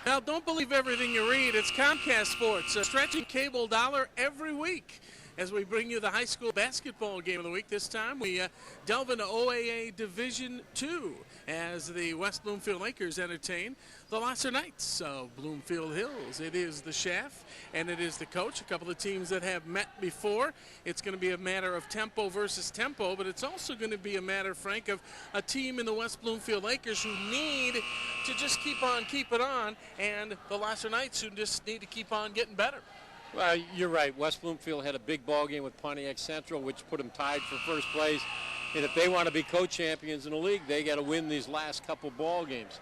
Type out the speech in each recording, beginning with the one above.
Now, don't believe everything you read. It's Comcast Sports, stretching cable dollar every week as we bring you the high school basketball game of the week. This time we delve into OAA Division II as the West Bloomfield Lakers entertain the Lahser Knights of Bloomfield Hills. It is the chef and it is the coach, a couple of teams that have met before. It's going to be a matter of tempo versus tempo, but it's also going to be a matter, Frank, of a team in the West Bloomfield Lakers who need to just keep on keeping on, and the Lahser Knights who just need to keep on getting better. Well, you're right. West Bloomfield had a big ball game with Pontiac Central, which put them tied for first place. And if they want to be co-champions in the league, they got to win these last couple ball games.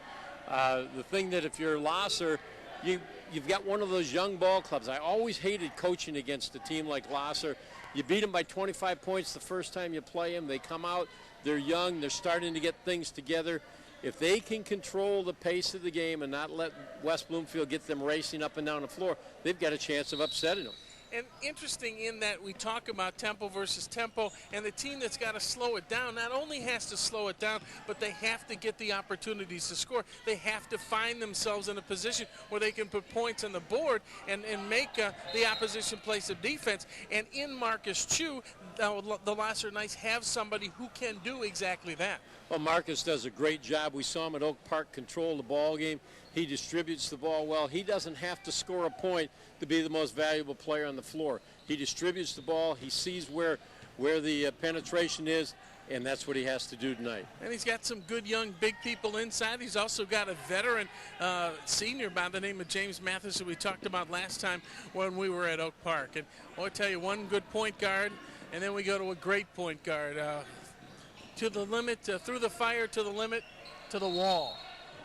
The thing that if you're Lahser, you've got one of those young ball clubs. I always hated coaching against a team like Lahser. You beat them by 25 points the first time you play them. They come out, they're young, they're starting to get things together. If they can control the pace of the game and not let West Bloomfield get them racing up and down the floor, they've got a chance of upsetting them. And interesting in that we talk about tempo versus tempo, and the team that's got to slow it down not only has to slow it down, but they have to get the opportunities to score. They have to find themselves in a position where they can put points on the board and make the opposition play some defense. And in Marcus Chu, the Lahser Knights have somebody who can do exactly that. Well, Marcus does a great job. We saw him at Oak Park control the ball game. He distributes the ball well. He doesn't have to score a point to be the most valuable player on the floor. He distributes the ball. He sees where the penetration is, and that's what he has to do tonight. And he's got some good young big people inside. He's also got a veteran senior by the name of James Mathis, who we talked about last time when we were at Oak Park. And I'll tell you, one good point guard, and then we go to a great point guard. To the limit, through the fire, to the limit, to the wall.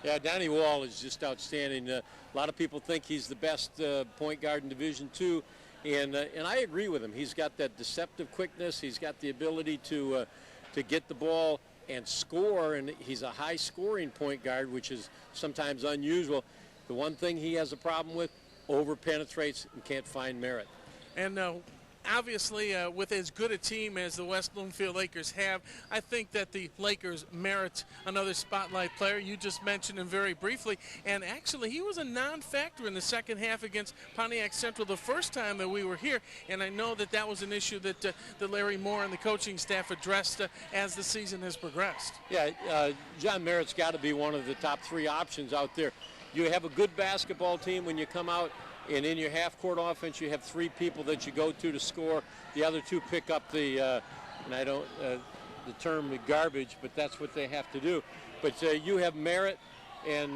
Yeah, Donnie Wall is just outstanding. A lot of people think he's the best point guard in Division II, and I agree with him. He's got that deceptive quickness. He's got the ability to get the ball and score, and he's a high-scoring point guard, which is sometimes unusual. The one thing he has a problem with, over-penetrates and can't find merit. And obviously, with as good a team as the West Bloomfield Lakers have, I think that the Lakers merit another spotlight player. You just mentioned him very briefly, and actually he was a non-factor in the second half against Pontiac Central the first time that we were here, and I know that that was an issue that Larry Moore and the coaching staff addressed as the season has progressed. Yeah, John Merritt's got to be one of the top three options out there. You have a good basketball team when you come out, and in your half-court offense, you have three people that you go to score. The other two pick up the, and I don't, the term garbage, but that's what they have to do. But you have Merritt and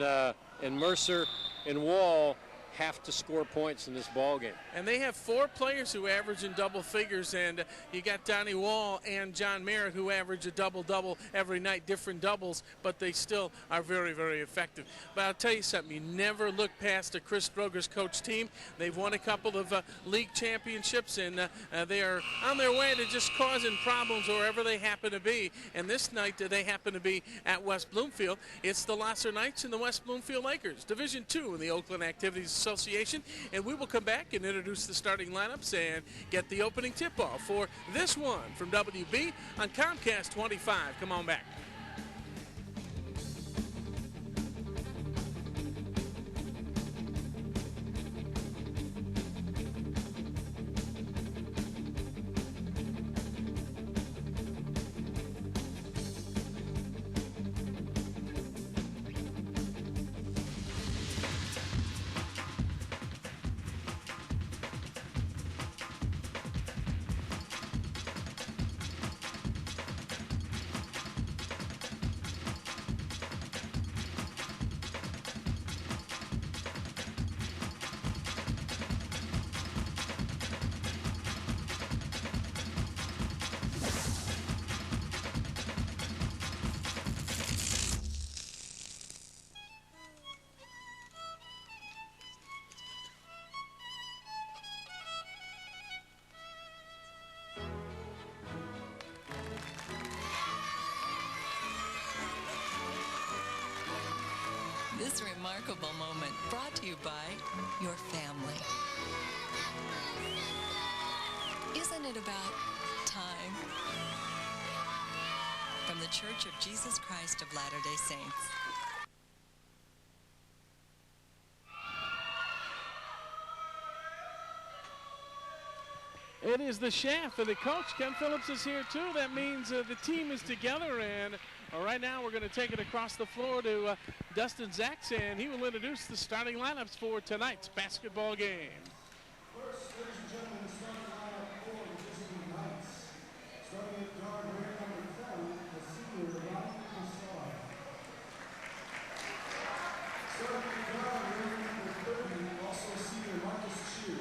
Mercer and Wall have to score points in this ball game. And they have four players who average in double figures, and you got Donnie Wall and John Merritt who average a double-double every night, different doubles, but they still are very, very effective. But I'll tell you something, you never look past a Chris Stroger's coach team. They've won a couple of league championships, and they are on their way to just causing problems wherever they happen to be. And this night they happen to be at West Bloomfield. It's the Lahser Knights and the West Bloomfield Lakers, Division II in the Oakland Activities Association, and we will come back and introduce the starting lineups and get the opening tip-off for this one from WB on Comcast 25. Come on back. This remarkable moment brought to you by your family. Isn't it about time? From the Church of Jesus Christ of Latter-day Saints. It is the chef and the coach. Ken Phillips is here too. That means the team is together, and right now we're going to take it across the floor to Dustin Zacks, and he will introduce the starting lineups for tonight's basketball game. First, ladies and gentlemen, the starting lineup for the visiting Knights. Starting at guard, wearing number 7, the senior Lahser. Starting at guard, wearing number 30, also senior Marcus Chu.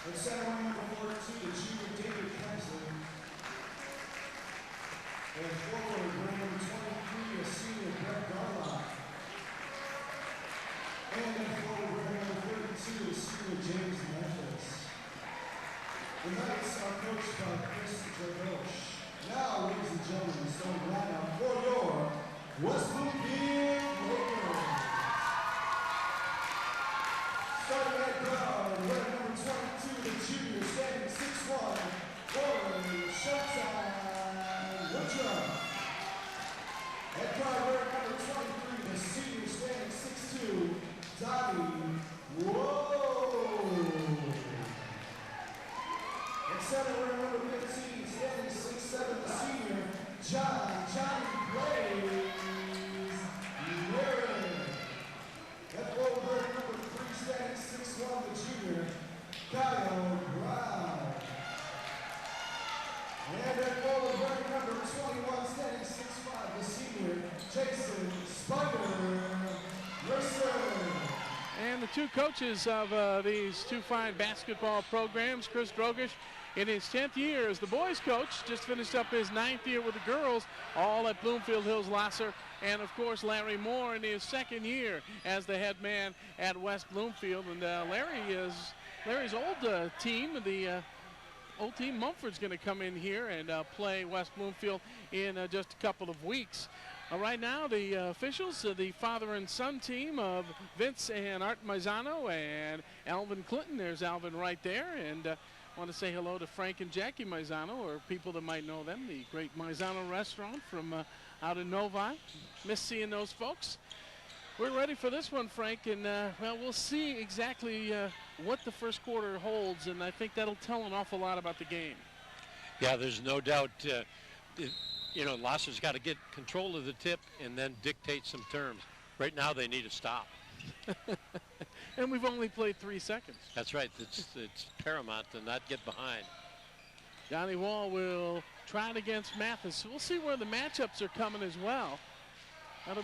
At center, number 42, the junior David Kemsley. And forward, wearing number 23, a senior Brett Garlock. And then forward, wearing number 32, the senior James Memphis. The Knights are coached by Chris Dragosh. Now, ladies and gentlemen, the starting lineup for your West Bloomfield Lakers. Starting at guard, wearing number 22, the junior, standing 6'1", forward, Showtime Woodruff. At guard, wearing number 23, the senior, standing 6'2", Donnie Whoa. At center, wearing number 15, standing 6'7", the senior, Johnny Blaze Merritt. At forward, wearing number 3, standing 6'1", the junior, Kyle Brown. And at forward, wearing number 21, standing 6'5", the senior, Jason Spider Lahser. And the two coaches of these two fine basketball programs, Chris Drogish in his 10th year as the boys coach, just finished up his 9th year with the girls, all at Bloomfield Hills Lahser. And of course, Larry Moore in his 2nd year as the head man at West Bloomfield. And Larry's old team, the old team Mumford's going to come in here and play West Bloomfield in just a couple of weeks. Right now, the officials, the father and son team of Vince and Art Maizano and Alvin Clinton. There's Alvin right there. And want to say hello to Frank and Jackie Maizano, or people that might know them, the great Maizano restaurant from out in Novi. Miss seeing those folks. We're ready for this one, Frank, and well, we'll see exactly what the first quarter holds, and I think that'll tell an awful lot about the game. Yeah, there's no doubt. You know, Lahser's got to get control of the tip and then dictate some terms. Right now, they need to stop. And we've only played 3 seconds. That's right. It's paramount to not get behind. Donnie Wall will try it against Mathis. So we'll see where the matchups are coming as well. That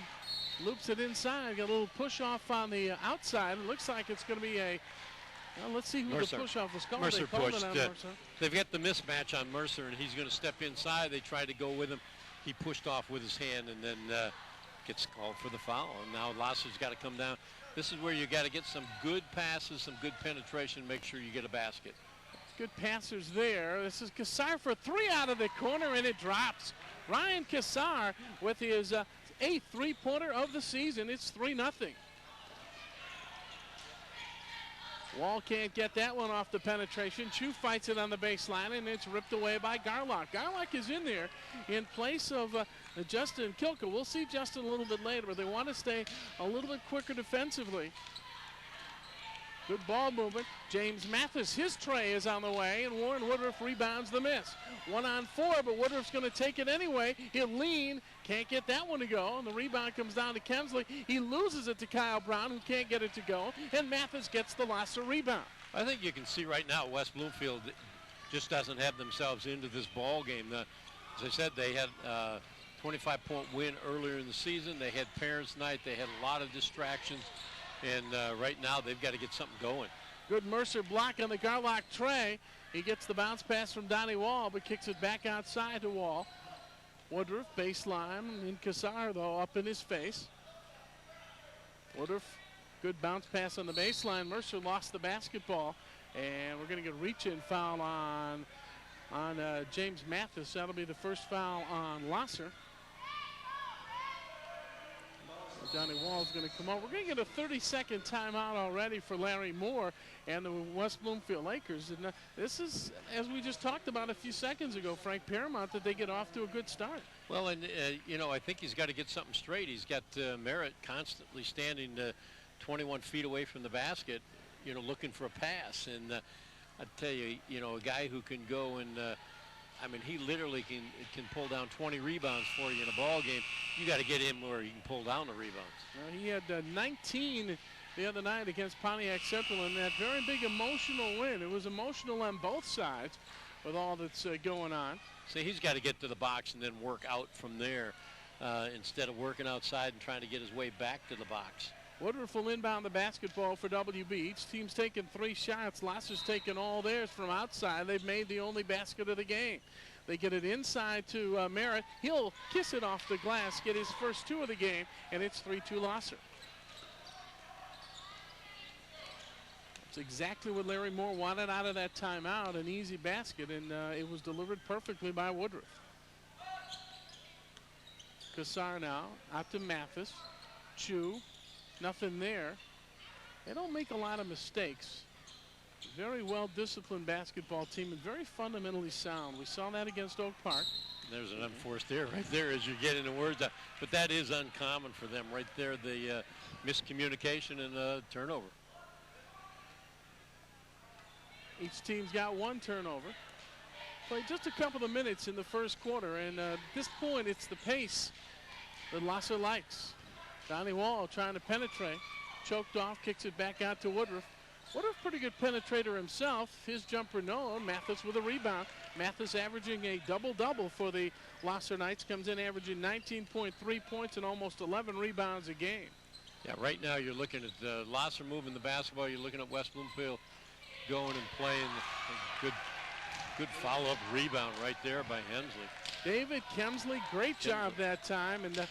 loops it inside. Got a little push off on the outside. It looks like it's going to be a. Well, let's see who Mercer. the push off was called. Mercer pushed. Mercer. They've got the mismatch on Mercer, and he's going to step inside. They tried to go with him. He pushed off with his hand, and then gets called for the foul. And now Lahser's got to come down. This is where you got to get some good passes, some good penetration, make sure you get a basket. Good passers there. This is Kassar for 3 out of the corner, and it drops. Ryan Kassar with his 8th three-pointer of the season. It's 3-0. Wall can't get that one off the penetration. Chu fights it on the baseline, and it's ripped away by Garlock. Garlock is in there in place of Justin Kilka. We'll see Justin a little bit later, but they want to stay a little bit quicker defensively. Good ball movement. James Mathis, his tray is on the way, and Warren Woodruff rebounds the miss. 1-on-4, but Woodruff's going to take it anyway. He'll lean, can't get that one to go, and the rebound comes down to Kemsley. He loses it to Kyle Brown, who can't get it to go, and Mathis gets the Lahser rebound. I think you can see right now West Bloomfield just doesn't have themselves into this ball game. As I said, they had a 25-point win earlier in the season. They had parents' night. They had a lot of distractions. And right now, they've got to get something going. Good Mercer block on the Garlock tray. He gets the bounce pass from Donnie Wall, but kicks it back outside to Wall. Woodruff, baseline, and Kassar, though, up in his face. Woodruff, good bounce pass on the baseline. Mercer lost the basketball, and we're going to get a reach-in foul on James Mathis. That'll be the first foul on Lahser. Donnie Wall's going to come on. We're going to get a 30-second timeout already for Larry Moore and the West Bloomfield Lakers. And this is, as we just talked about a few seconds ago, Frank, paramount that they get off to a good start. Well, and, you know, I think he's got to get something straight. He's got Merritt constantly standing 21 feet away from the basket. looking for a pass. And I tell you, a guy who can go and, I mean, he literally can pull down 20 rebounds for you in a ball game. You got to get him where he can pull down the rebounds. Well, he had 19 the other night against Pontiac Central in that very big emotional win. It was emotional on both sides with all that's going on. See, he's got to get to the box and then work out from there instead of working outside and trying to get his way back to the box. Woodruff will inbound the basketball for WB. Each team's taken 3 shots. Lahser's taken all theirs from outside. They've made the only basket of the game. They get it inside to Merritt. He'll kiss it off the glass, get his first 2 of the game, and it's 3-2 Lahser. That's exactly what Larry Moore wanted out of that timeout, an easy basket, and it was delivered perfectly by Woodruff. Cassar now out to Mathis. Chu. Nothing there. They don't make a lot of mistakes. Very well-disciplined basketball team and very fundamentally sound. We saw that against Oak Park. There's an unforced error right there as you're getting the words out. But that is uncommon for them right there, the miscommunication and turnover. Each team's got 1 turnover. Played just a couple of minutes in the first quarter, and at this point it's the pace that Lahser likes. Donnie Wall trying to penetrate. Choked off, kicks it back out to Woodruff. Woodruff, pretty good penetrator himself. His jumper, no. Mathis with a rebound. Mathis averaging a double-double for the Lahser Knights. Comes in averaging 19.3 points and almost 11 rebounds a game. Yeah, right now you're looking at Lahser moving the basketball. You're looking at West Bloomfield going and playing. Good follow-up rebound right there by Hensley. David Kemsley, great job that time. And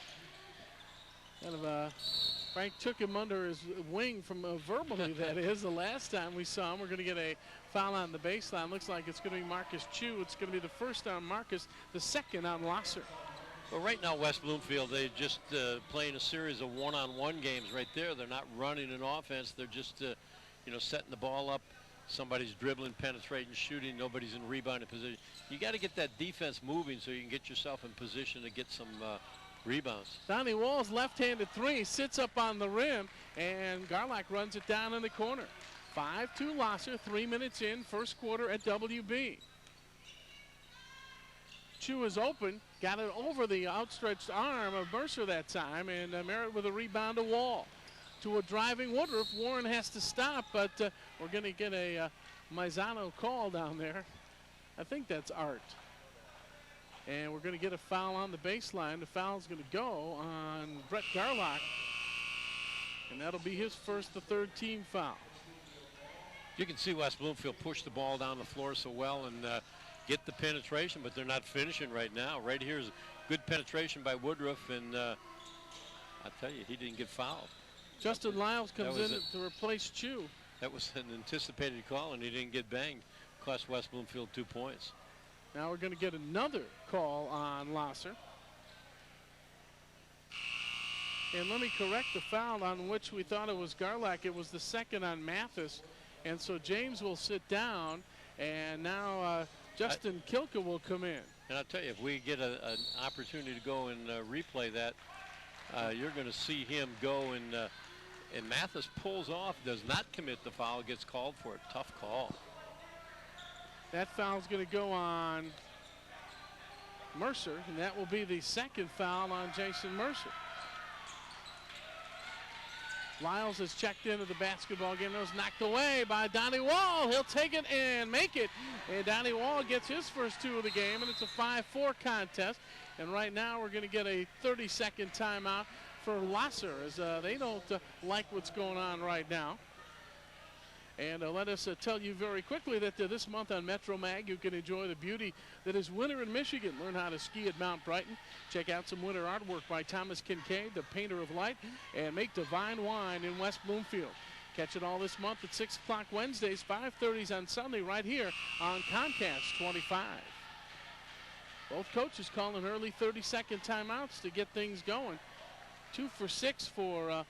Frank took him under his wing from verbally, that is, the last time we saw him. We're going to get a foul on the baseline. Looks like it's going to be Marcus Chu. It's going to be the first on Marcus, the second on Lahser. Well, right now, West Bloomfield, they're just playing a series of one-on-one games right there. They're not running an offense. They're just, setting the ball up. Somebody's dribbling, penetrating, shooting. Nobody's in rebounding position. You got to get that defense moving so you can get yourself in position to get some rebounds. Donnie Wall's left-handed 3 sits up on the rim, and Garlock runs it down in the corner. 5-2 Lahser, 3 minutes in, first quarter at WB. Chu is open, got it over the outstretched arm of Mercer that time, and Merritt with a rebound to Wall. To a driving Woodruff. Warren has to stop, but we're going to get a Maizano call down there. I think that's Art. And we're going to get a foul on the baseline. The foul's going to go on Brett Garlock, and that'll be his first, the 3rd team foul. You can see West Bloomfield push the ball down the floor so well and get the penetration, but they're not finishing right now. Right here is good penetration by Woodruff, and I tell you, he didn't get fouled. Justin Lyles comes in to replace Chu. That was an anticipated call, and he didn't get banged. Cost West Bloomfield 2 points. Now we're going to get another call on Lahser. And let me correct the foul on which we thought it was Garlock. It was the second on Mathis. And so James will sit down, and now Justin Kilka will come in. And I'll tell you, if we get an opportunity to go and replay that, you're going to see him go and Mathis pulls off, does not commit the foul, gets called for it. Tough call. That foul's going to go on Mercer, and that will be the second foul on Jason Mercer. Lyles has checked into the basketball game. It was knocked away by Donnie Wall. He'll take it and make it. And Donnie Wall gets his first 2 of the game, and it's a 5-4 contest. And right now we're going to get a 30-second timeout for Lahser, as they don't like what's going on right now. And let us tell you very quickly that this month on Metro Mag, you can enjoy the beauty that is winter in Michigan. Learn how to ski at Mount Brighton. Check out some winter artwork by Thomas Kincaid, the painter of light, and make divine wine in West Bloomfield. Catch it all this month at 6 o'clock Wednesdays, 5:30s on Sunday, right here on Comcast 25. Both coaches calling early 30-second timeouts to get things going. 2 for 6 for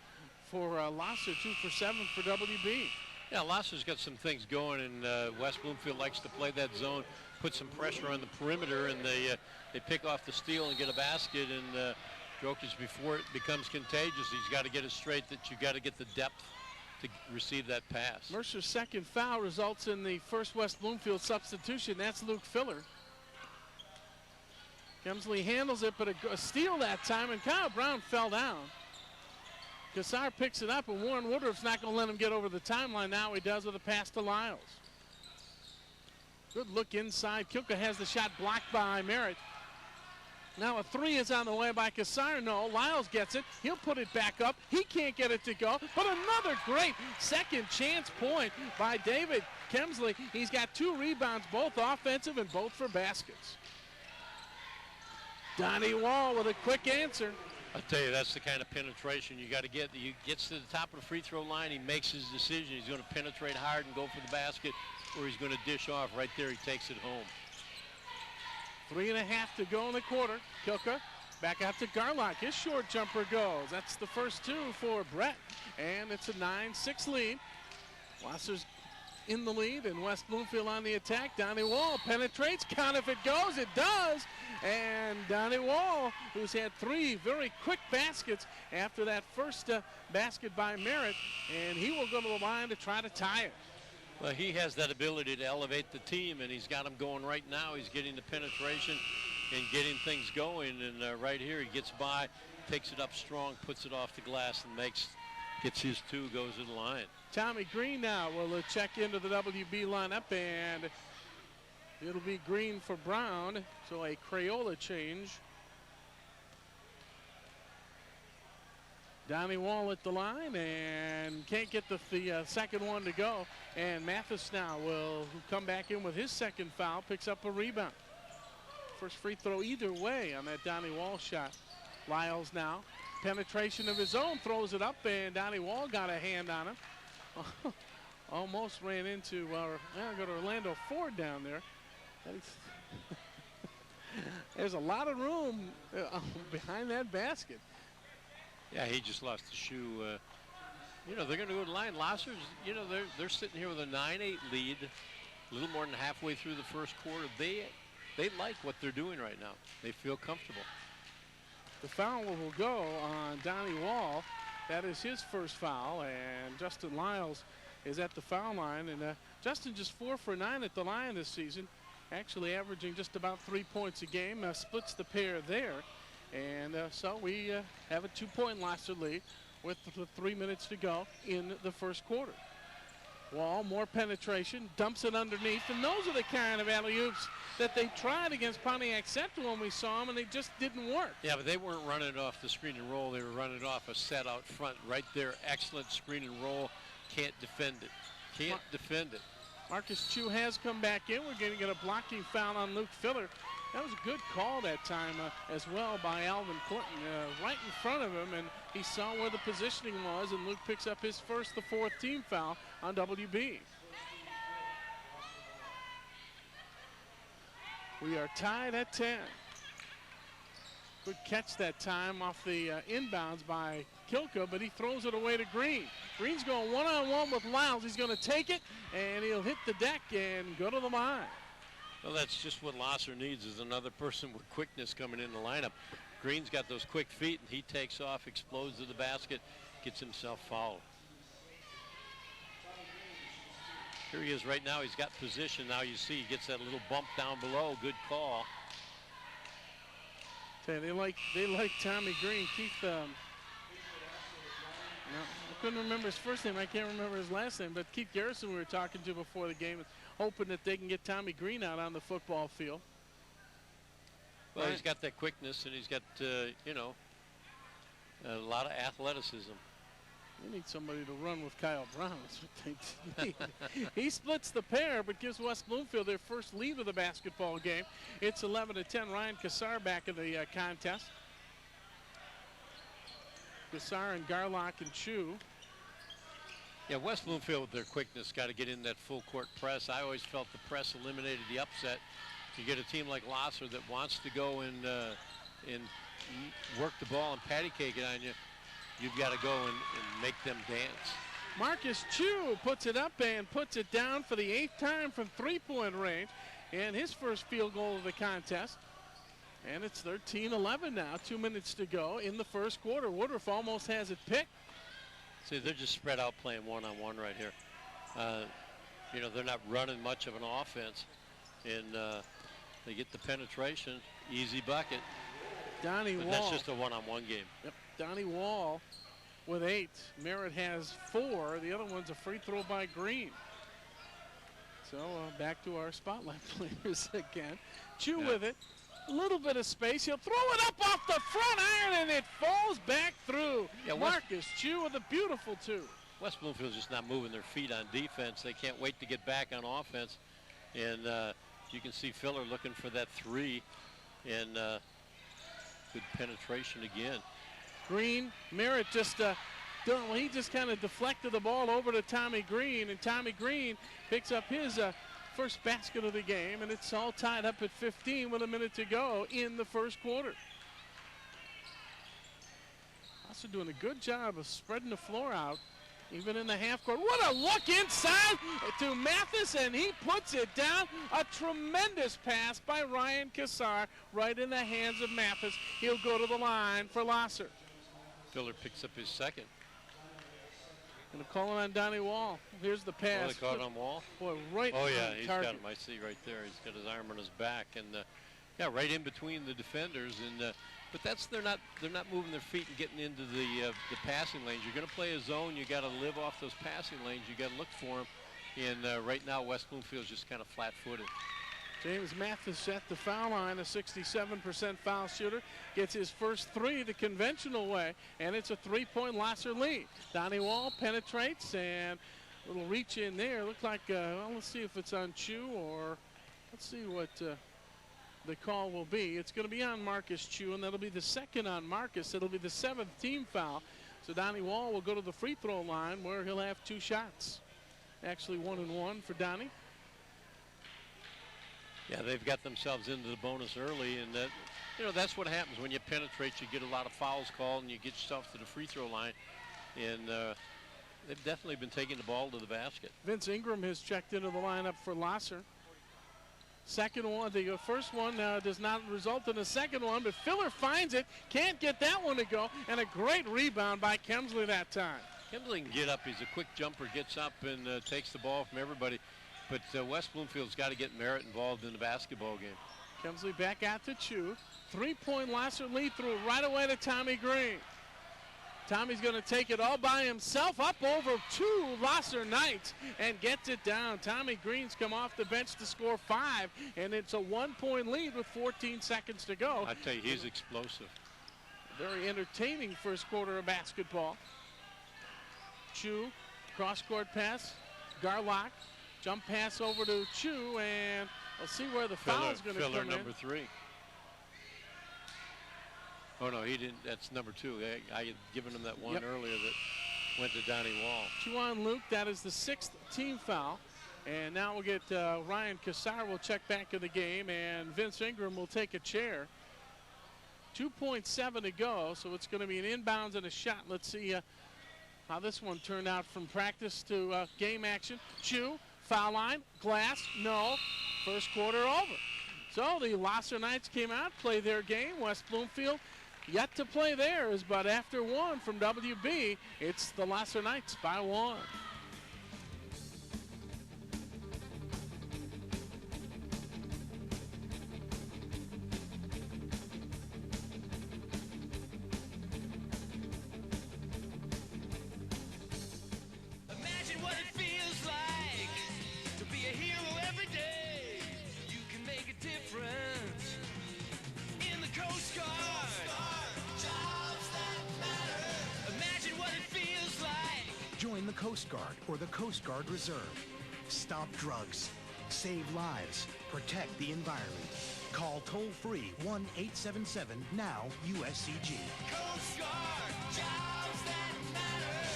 Lahser, 2 for 7 for WB. Yeah, Lahser's got some things going, and West Bloomfield likes to play that zone, put some pressure on the perimeter, and they pick off the steal and get a basket. And Jokic, before it becomes contagious, he's got to get it straight that you got to get the depth to receive that pass. Mercer's second foul results in the first West Bloomfield substitution. That's Luke Filler. Kemsley handles it, but a steal that time, and Kyle Brown fell down. Kassar picks it up, and Warren Woodruff's not going to let him get over the timeline. Now he does with a pass to Lyles. Good look inside. Kilka has the shot blocked by Merritt. Now a three is on the way by Kassar. No, Lyles gets it. He'll put it back up. He can't get it to go, but another great second chance point by David Kemsley. He's got 2 rebounds, both offensive and both for baskets. Donnie Wall with a quick answer. I'll tell you, that's the kind of penetration you got to get. He gets to the top of the free throw line. He makes his decision. He's going to penetrate hard and go for the basket, or he's going to dish off. Right there, he takes it home. 3.5 to go in the quarter. Kilka back out to Garlock. His short jumper goes. That's the first 2 for Brett, and it's a 9-6 lead. Lahser's in the lead, and West Bloomfield on the attack. Donnie Wall penetrates. Count if it goes. It does. And Donnie Wall, who's had 3 very quick baskets after that first basket by Merritt, and he will go to the line to try to tie it. Well, he has that ability to elevate the team, and he's got them going right now. He's getting the penetration and getting things going, and right here he gets by, takes it up strong, puts it off the glass, and gets his 2, goes to the line. Tommy Green now will check into the WB lineup, and it'll be Green for Brown, so a Crayola change. Donnie Wall at the line and can't get the second one to go. And Mathis now will come back in with his second foul, picks up a rebound. First free throw either way on that Donnie Wall shot. Lyles now, penetration of his own, throws it up, and Donnie Wall got a hand on him. Almost ran into got Orlando Ford down there. There's a lot of room behind that basket. Yeah, he just lost the shoe. You know, they're going to go to the line. Lahser's, you know, they're sitting here with a 9-8 lead, a little more than halfway through the first quarter. They like what they're doing right now. They feel comfortable. The foul will go on Donnie Wall. That is his first foul, and Justin Lyles is at the foul line. And Justin just 4 for 9 at the line this season, actually averaging just about 3 points a game. Splits the pair there. And so we have a 2-point Lahser lead with the 3 minutes to go in the first quarter. Wall, more penetration, dumps it underneath, and those are the kind of alley-oops that they tried against Pontiac Central when we saw them, and they just didn't work. Yeah, but they weren't running it off the screen and roll. They were running it off a set out front. Right there, excellent screen and roll. Can't defend it. Can't defend it. Marcus Chu has come back in. We're going to get a blocking foul on Luke Filler. That was a good call that time as well by Alvin Clinton, right in front of him, and he saw where the positioning was, and Luke picks up his first, the 4th team foul on WB. We are tied at 10. Good catch that time off the inbounds by Kilka, but he throws it away to Green. Green's going one-on-one with Lyles. He's going to take it, and he'll hit the deck and go to the line. Well, that's just what Lahser needs, is another person with quickness coming in the lineup. Green's got those quick feet, and he takes off, explodes to the basket, gets himself fouled. Here he is right now. He's got position. Now you see he gets that little bump down below. Good call. They like Tommy Green. Keith, I couldn't remember his first name. I can't remember his last name. But Keith Garrison, we were talking to before the game, hoping that they can get Tommy Green out on the football field. Well, he's got that quickness, and he's got, you know, a lot of athleticism. They need somebody to run with Kyle Brown. That's what they need. He splits the pair, but gives West Bloomfield their first lead of the basketball game. It's 11-10. Ryan Kassar back in the contest. Kassar and Garlock and Chu. Yeah, West Bloomfield with their quickness got to get in that full court press. I always felt the press eliminated the upset. You get a team like Lahser that wants to go and work the ball and patty cake it on you. You've got to go and make them dance. Marcus Chu puts it up and puts it down for the 8th time from 3-point range, and his first field goal of the contest. And it's 13-11 now, 2 minutes to go in the first quarter. Woodruff almost has it picked. See, they're just spread out playing one-on-one right here. You know, they're not running much of an offense, and they get the penetration, easy bucket. Donnie Wall. That's just a one-on-one game. Yep, Donnie Wall with 8. Merritt has 4. The other one's a free throw by Green. So back to our spotlight players again. Chu with it. A little bit of space. He'll throw it up off the front iron, and it falls back through. Yeah, Marcus Chu with a beautiful 2. West Bloomfield's just not moving their feet on defense. They can't wait to get back on offense. And you can see Filler looking for that 3. And good penetration again. Green, Merritt just he just kind of deflected the ball over to Tommy Green, and Tommy Green picks up his first basket of the game, and it's all tied up at 15 with a minute to go in the first quarter. Also doing a good job of spreading the floor out, even in the half court. What a look inside to Mathis, and he puts it down. A tremendous pass by Ryan Kassar right in the hands of Mathis. He'll go to the line for Lahser. Filler picks up his second. Gonna call it on Donnie Wall. Here's the pass. Oh, they caught it on Wall? Boy, right Oh, yeah, on he's target. got him. I see right there. He's got his arm on his back, and yeah, right in between the defenders. And but they're not moving their feet and getting into the passing lanes. You're gonna play a zone. You got to live off those passing lanes. You got to look for them. And right now, West Bloomfield's just kind of flat-footed. James Mathis at the foul line, a 67% foul shooter, gets his first 3 the conventional way, and it's a 3-point Lahser lead. Donnie Wall penetrates, and a little reach in there. Looked like, well, let's see if it's on Chu, or let's see what the call will be. It's going to be on Marcus Chu, and that'll be the second on Marcus. It'll be the 7th team foul. So Donnie Wall will go to the free throw line, where he'll have 2 shots. Actually 1 and 1 for Donnie. Yeah, they've got themselves into the bonus early, and you know, that's what happens when you penetrate. You get a lot of fouls called, and you get yourself to the free throw line. And they've definitely been taking the ball to the basket. Vince Ingram has checked into the lineup for Lahser. Second one, the first one does not result in a second one, but Filler finds it, can't get that one to go, and a great rebound by Kemsley that time. Kemsley can get up. He's a quick jumper, gets up and takes the ball from everybody. But West Bloomfield's got to get Merritt involved in the basketball game. Kemsley back out to Chu. 3-point Lahser lead through right away to Tommy Green. Tommy's going to take it all by himself up over 2 Lahser Knights and gets it down. Tommy Green's come off the bench to score 5, and it's a 1-point lead with 14 seconds to go. I tell you, he's explosive. Very entertaining first quarter of basketball. Chu, cross-court pass, Garlock. Jump pass over to Chu, and we'll see where the foul's going to come in. Filler number 3. Oh, no, he didn't. That's number 2. I had given him that one earlier that went to Donnie Wall. Juwan Luke, that is the 6th team foul. And now we'll get Ryan Kassar will check back in the game, and Vince Ingram will take a chair. 2.7 to go, so it's going to be an inbounds and a shot. Let's see how this one turned out from practice to game action. Chu. Foul line, glass, no. First quarter over. So the Lahser Knights came out, played their game. West Bloomfield yet to play theirs, but after 1 from WB, it's the Lahser Knights by 1. Join the Coast Guard or the Coast Guard Reserve. Stop drugs. Save lives. Protect the environment. Call toll-free 1-877-NOW-USCG. Coast Guard, jobs that matter.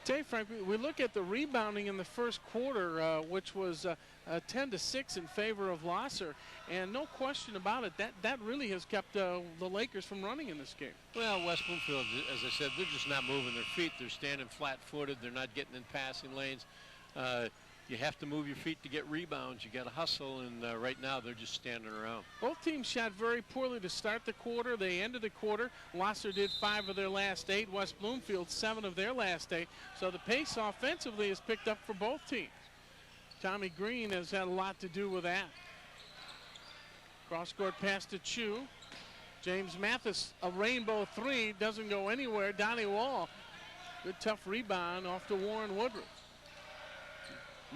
Dave, Frank, we look at the rebounding in the first quarter, which was 10-6 in favor of Lahser, and no question about it, that really has kept the Lakers from running in this game. Well, West Bloomfield, as I said, they're just not moving their feet. They're standing flat-footed. They're not getting in passing lanes. you have to move your feet to get rebounds. You got to hustle, and right now they're just standing around. Both teams shot very poorly to start the quarter. They ended the quarter. Lahser did 5 of their last 8. West Bloomfield 7 of their last 8. So the pace offensively is picked up for both teams. Tommy Green has had a lot to do with that. Cross-court pass to Chu. James Mathis, a rainbow 3, doesn't go anywhere. Donnie Wall, good tough rebound off to Warren Woodruff.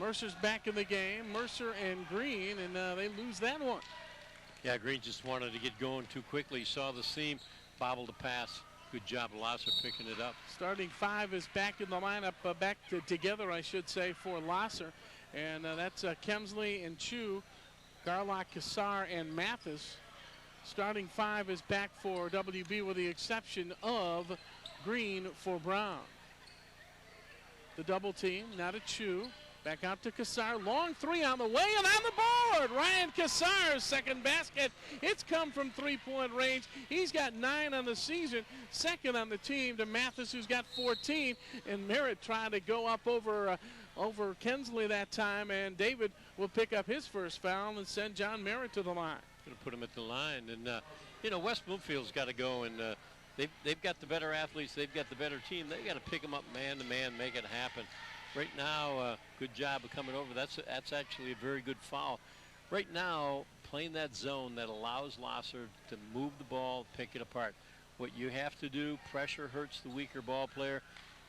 Mercer's back in the game. Mercer and Green, and they lose that one. Yeah, Green just wanted to get going too quickly. He saw the seam, bobbled the pass. Good job, Lahser, picking it up. Starting 5 is back in the lineup, together, I should say, for Lahser. And that's Kemsley and Chu, Garlock, Kassar, and Mathis. Starting 5 is back for WB with the exception of Green for Brown. The double team, now to Chu. Back out to Kassar. Long 3 on the way and on the board. Ryan Kassar's second basket. It's come from 3-point range. He's got 9 on the season. Second on the team to Mathis, who's got 14. And Merritt trying to go up over Kensley that time. And David will pick up his first foul and send John Merritt to the line. Going to put him at the line. And, West Bloomfield's got to go, and they've got the better athletes. They've got the better team. They've got to pick them up man-to-man, make it happen. Right now, good job of coming over. That's actually a very good foul. Right now, playing that zone that allows Lahser to move the ball, pick it apart. What you have to do, pressure hurts the weaker ball player.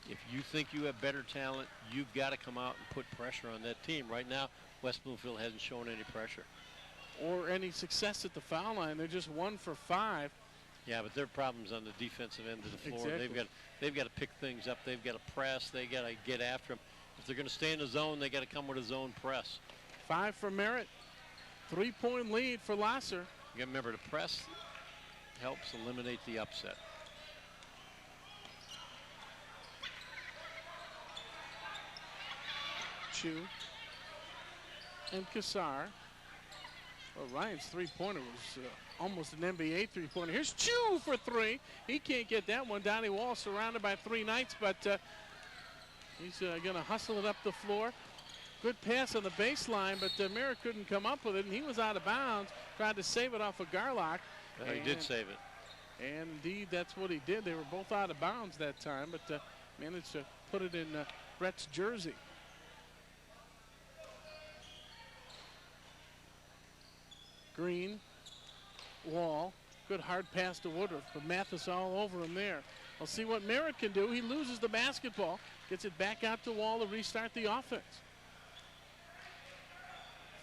If you think you have better talent, you've got to come out and put pressure on that team. Right now, West Bloomfield hasn't shown any pressure. Or any success at the foul line. They're just 1 for 5. Yeah, but their problem's on the defensive end of the floor. Exactly. They've got to pick things up. They've got to press. They got to get after them. If they're going to stay in the zone, they got to come with a zone press. 5 for Merritt. 3-point lead for Lahser. You got to remember, the press helps eliminate the upset. Chu and Kassar. Well, Ryan's 3-pointer was almost an NBA 3-pointer. Here's Chu for 3. He can't get that one. Donnie Wall surrounded by 3 Knights, but he's going to hustle it up the floor. Good pass on the baseline, but Merritt couldn't come up with it, and he was out of bounds. Tried to save it off of Garlock. He did save it. And indeed, that's what he did. They were both out of bounds that time, but managed to put it in Brett's jersey. Green, Wall, good hard pass to Woodruff, but Mathis all over him there. We'll see what Merritt can do. He loses the basketball, gets it back out to Wall to restart the offense.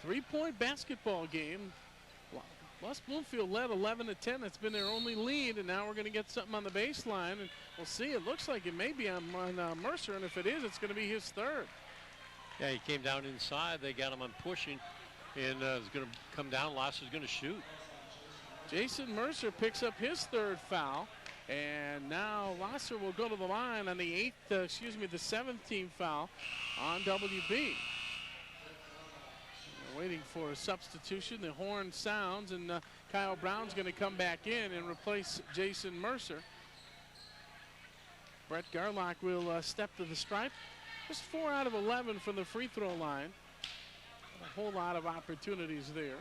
3-point basketball game. West Bloomfield led 11-10. That's been their only lead, and now we're going to get something on the baseline, and we'll see. It looks like it may be on Mercer, and if it is, it's going to be his third. Yeah, he came down inside. They got him on pushing. And is going to come down. Lahser's going to shoot. Jason Mercer picks up his 3rd foul, and now Lahser will go to the line on the 7th team foul on WB. We're waiting for a substitution. The horn sounds, and Kyle Brown's going to come back in and replace Jason Mercer. Brett Garlock will step to the stripe. Just 4 out of 11 from the free throw line. A whole lot of opportunities there.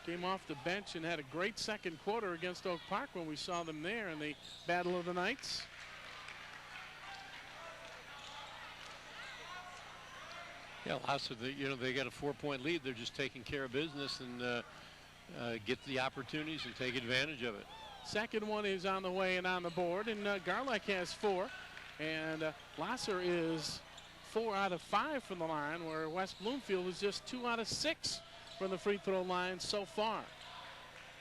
Came off the bench and had a great second quarter against Oak Park when we saw them there in the Battle of the Knights. Yeah, Lahser, they got a 4-point lead. They're just taking care of business and get the opportunities and take advantage of it. Second one is on the way and on the board, and Garlock has 4, and Lahser is 4 out of 5 from the line, where West Bloomfield is just 2 out of 6 from the free throw line so far.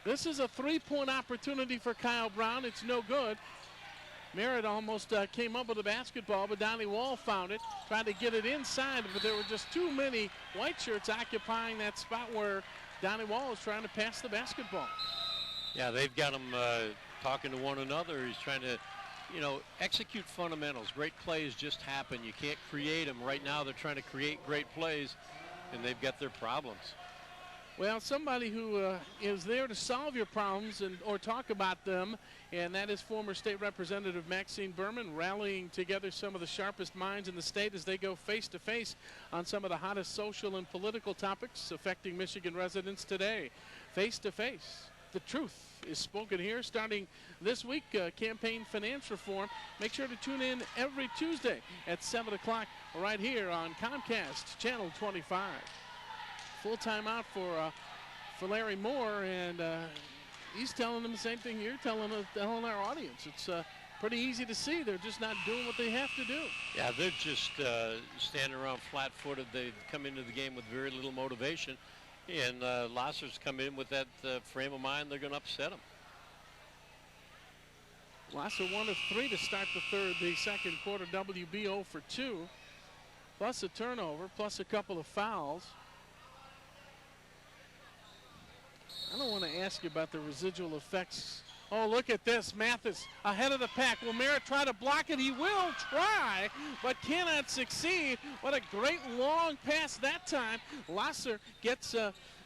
This is a 3-point opportunity for Kyle Brown. It's no good. Merritt almost came up with the basketball, but Donnie Wall found it, tried to get it inside, but there were just too many white shirts occupying that spot where Donnie Wall is trying to pass the basketball. Yeah, they've got him talking to one another. He's trying to execute fundamentals. Great plays just happen. You can't create them. Right now they're trying to create great plays, and they've got their problems. Well, somebody who is there to solve your problems or talk about them, and that is former State Representative Maxine Berman, rallying together some of the sharpest minds in the state as they go face-to-face on some of the hottest social and political topics affecting Michigan residents today. Face-to-face, the truth is spoken here starting this week, campaign finance reform. Make sure to tune in every Tuesday at 7 o'clock right here on Comcast Channel 25. Full timeout for Larry Moore, and he's telling them the same thing you're telling our audience. It's pretty easy to see. They're just not doing what they have to do. Yeah, they're just standing around flat-footed. They've come into the game with very little motivation, and Lahser's come in with that frame of mind. They're going to upset them. Lahser 1 of 3 to start the second quarter. WB 0 for 2, plus a turnover, plus a couple of fouls. I don't want to ask you about the residual effects. Oh, look at this. Mathis ahead of the pack. Will Merritt try to block it? He will try, but cannot succeed. What a great long pass that time. Lahser gets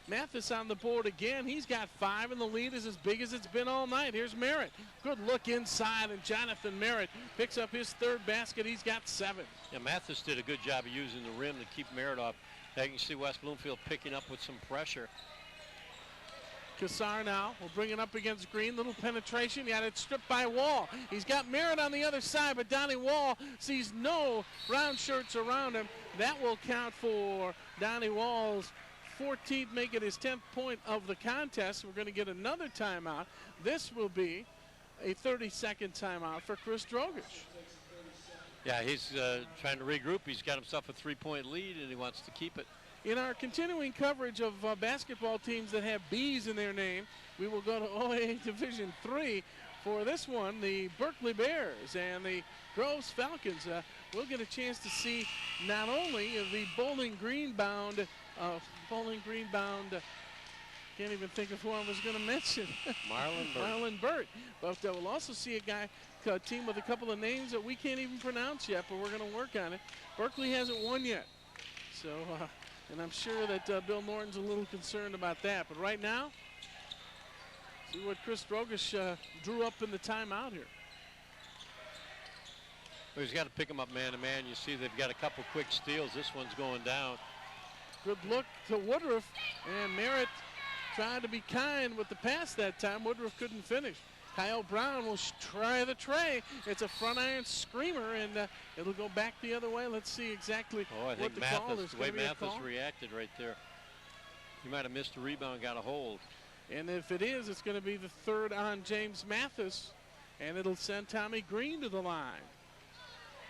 Mathis on the board again. He's got 5, and the lead is as big as it's been all night. Here's Merritt. Good look inside, and Jonathan Merritt picks up his 3rd basket. He's got 7. Yeah, Mathis did a good job of using the rim to keep Merritt off. Now you can see West Bloomfield picking up with some pressure. Kassar now will bring it up against Green. Little penetration. He had it stripped by Wall. He's got Merritt on the other side, but Donnie Wall sees no round shirts around him. That will count for Donnie Wall's 14th, make it his 10th point of the contest. We're going to get another timeout. This will be a 30-second timeout for Chris Drogish. Yeah, he's trying to regroup. He's got himself a 3-point lead, and he wants to keep it. In our continuing coverage of basketball teams that have B's in their name, we will go to OAA Division III. For this one, the Berkeley Bears and the Groves Falcons. We'll get a chance to see not only the Bowling Green bound, can't even think of who I was going to mention. Marlon Burt. But we'll also see a team with a couple of names that we can't even pronounce yet, but we're going to work on it. Berkeley hasn't won yet. So, and I'm sure that Bill Norton's a little concerned about that. But right now, see what Chris Drogish drew up in the timeout here. Well, he's got to pick him up man-to-man. You see they've got a couple quick steals. This one's going down. Good look to Woodruff, and Merritt tried to be kind with the pass that time. Woodruff couldn't finish. Kyle Brown will try the tray. It's a front iron screamer, and it'll go back the other way. Let's see exactly what the call is. The way Mathis reacted right there. He might have missed a rebound, got a hold. And if it is, it's going to be the 3rd on James Mathis, and it'll send Tommy Green to the line.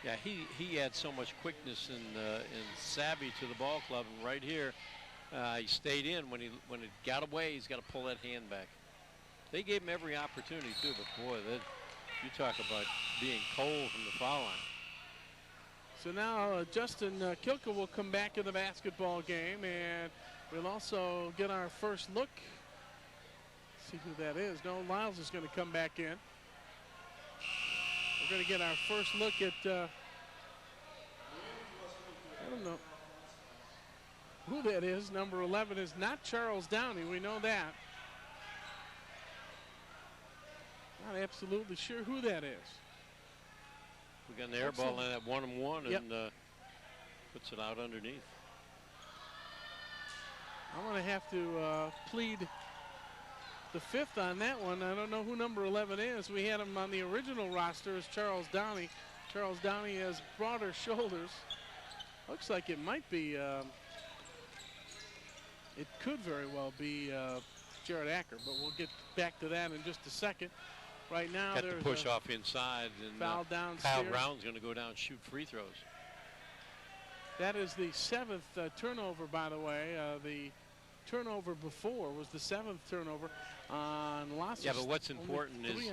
Yeah, he had so much quickness and savvy to the ball club, and right here, he stayed in. When it got away, he's got to pull that hand back. They gave him every opportunity too, but boy, you talk about being cold from the foul line. So now Justin Kilka will come back in the basketball game, and we'll also get our first look. See who that is. No, Lyles is going to come back in. We're going to get our first look at, I don't know who that is. Number 11 is not Charles Downey. We know that. Not absolutely sure who that is. We got an air ball in that 1-on-1 and puts it out underneath. I'm going to have to plead the 5th on that one. I don't know who number 11 is. We had him on the original roster as Charles Downey. Charles Downey has broader shoulders. Looks like it might be, it could very well be Jared Acker, but we'll get back to that in just a second. Right now, got there's the push off inside, and foul downstairs. Kyle Brown's going to go down and shoot free throws. That is the 7th turnover, by the way. The turnover before was the 7th turnover on Lahser. Yeah, but what's important is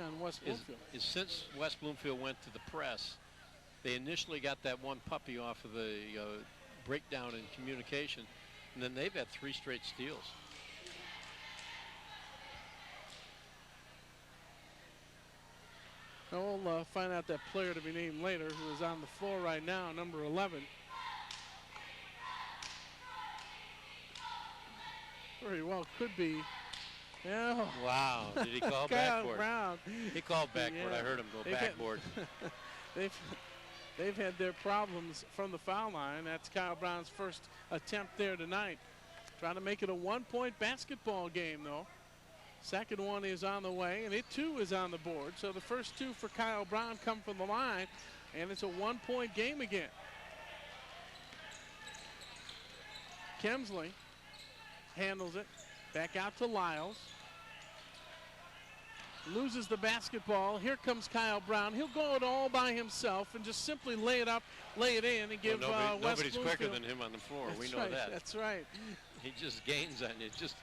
since West Bloomfield went to the press, they initially got that one puppy off of the breakdown in communication, and then they've had 3 straight steals. Now we'll find out that player to be named later, who is on the floor right now, number 11. very well could be. Yeah. Wow. Did he call Kyle backboard? Brown. He called backboard. Yeah. I heard him go backboard. They've had their problems from the foul line. That's Kyle Brown's first attempt there tonight. Trying to make it a one-point basketball game, though. Second one is on the way, and it too is on the board. So the first two for Kyle Brown come from the line, and it's a one-point game again. Kemsley handles it. Back out to Lyles. Loses the basketball. Here comes Kyle Brown. He'll go it all by himself and just simply lay it up, lay it in, and give Well, West nobody's Bloomfield. quicker than him on the floor. That's We know right, that. That's right. He just gains on you. Just,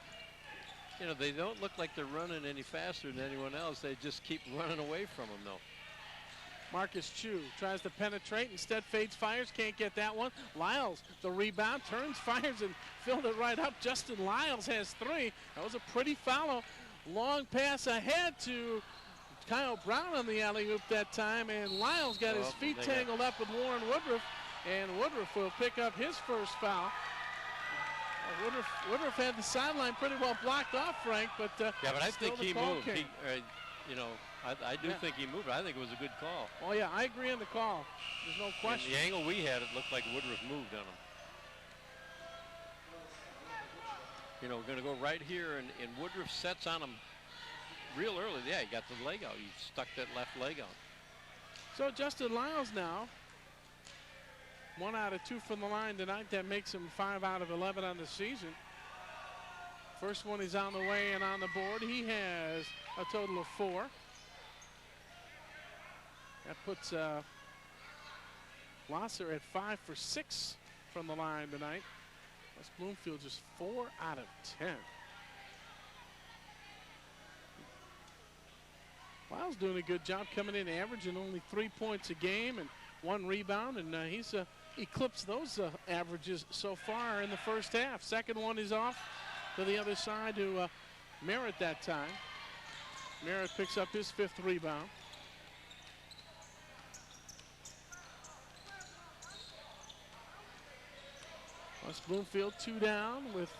you know, they don't look like they're running any faster than anyone else. They just keep running away from him, though. Marcus Chu tries to penetrate, instead fades, fires, can't get that one. Lyles, the rebound, turns, fires, and filled it right up. Justin Lyles has three. That was a pretty foul. Long pass ahead to Kyle Brown on the alley-oop that time, and Lyles got his feet tangled up with Warren Woodruff, and Woodruff will pick up his first foul. Woodruff had the sideline pretty well blocked off, Frank, but yeah, but I think he moved. He, you know, I do think he moved. I think it was a good call. Oh yeah, I agree on the call. There's no question. In the angle we had, it looked like Woodruff moved on him. You know, we're going to go right here, and Woodruff sets on him real early. Yeah, he got the leg out. He stuck that left leg out. So Justin Lyles now, 1 out of 2 from the line tonight. That makes him 5 out of 11 on the season. First one is on the way and on the board. He has a total of 4. That puts Lahser at 5 for 6 from the line tonight. West Bloomfield just 4 out of 10. Lyles doing a good job coming in, averaging only 3 points a game and 1 rebound, and he's eclipsed those averages so far in the first half. Second one is off to the other side to Merritt that time. Merritt picks up his 5th rebound. West Bloomfield 2 down with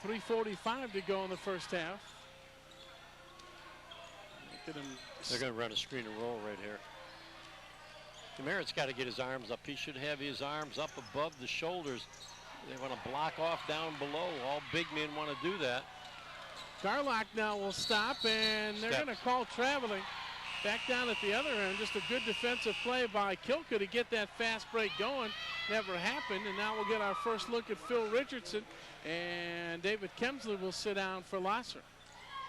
3:45 to go in the first half. They're going to run a screen and roll right here. Merritt's got to get his arms up. He should have his arms up above the shoulders. They want to block off down below. All big men want to do that. Garlock now will stop, and they're going to call traveling. Back down at the other end, just a good defensive play by Kilka to get that fast break going. Never happened, and now we'll get our first look at Phil Richardson, and David Kemsley will sit down for Lahser.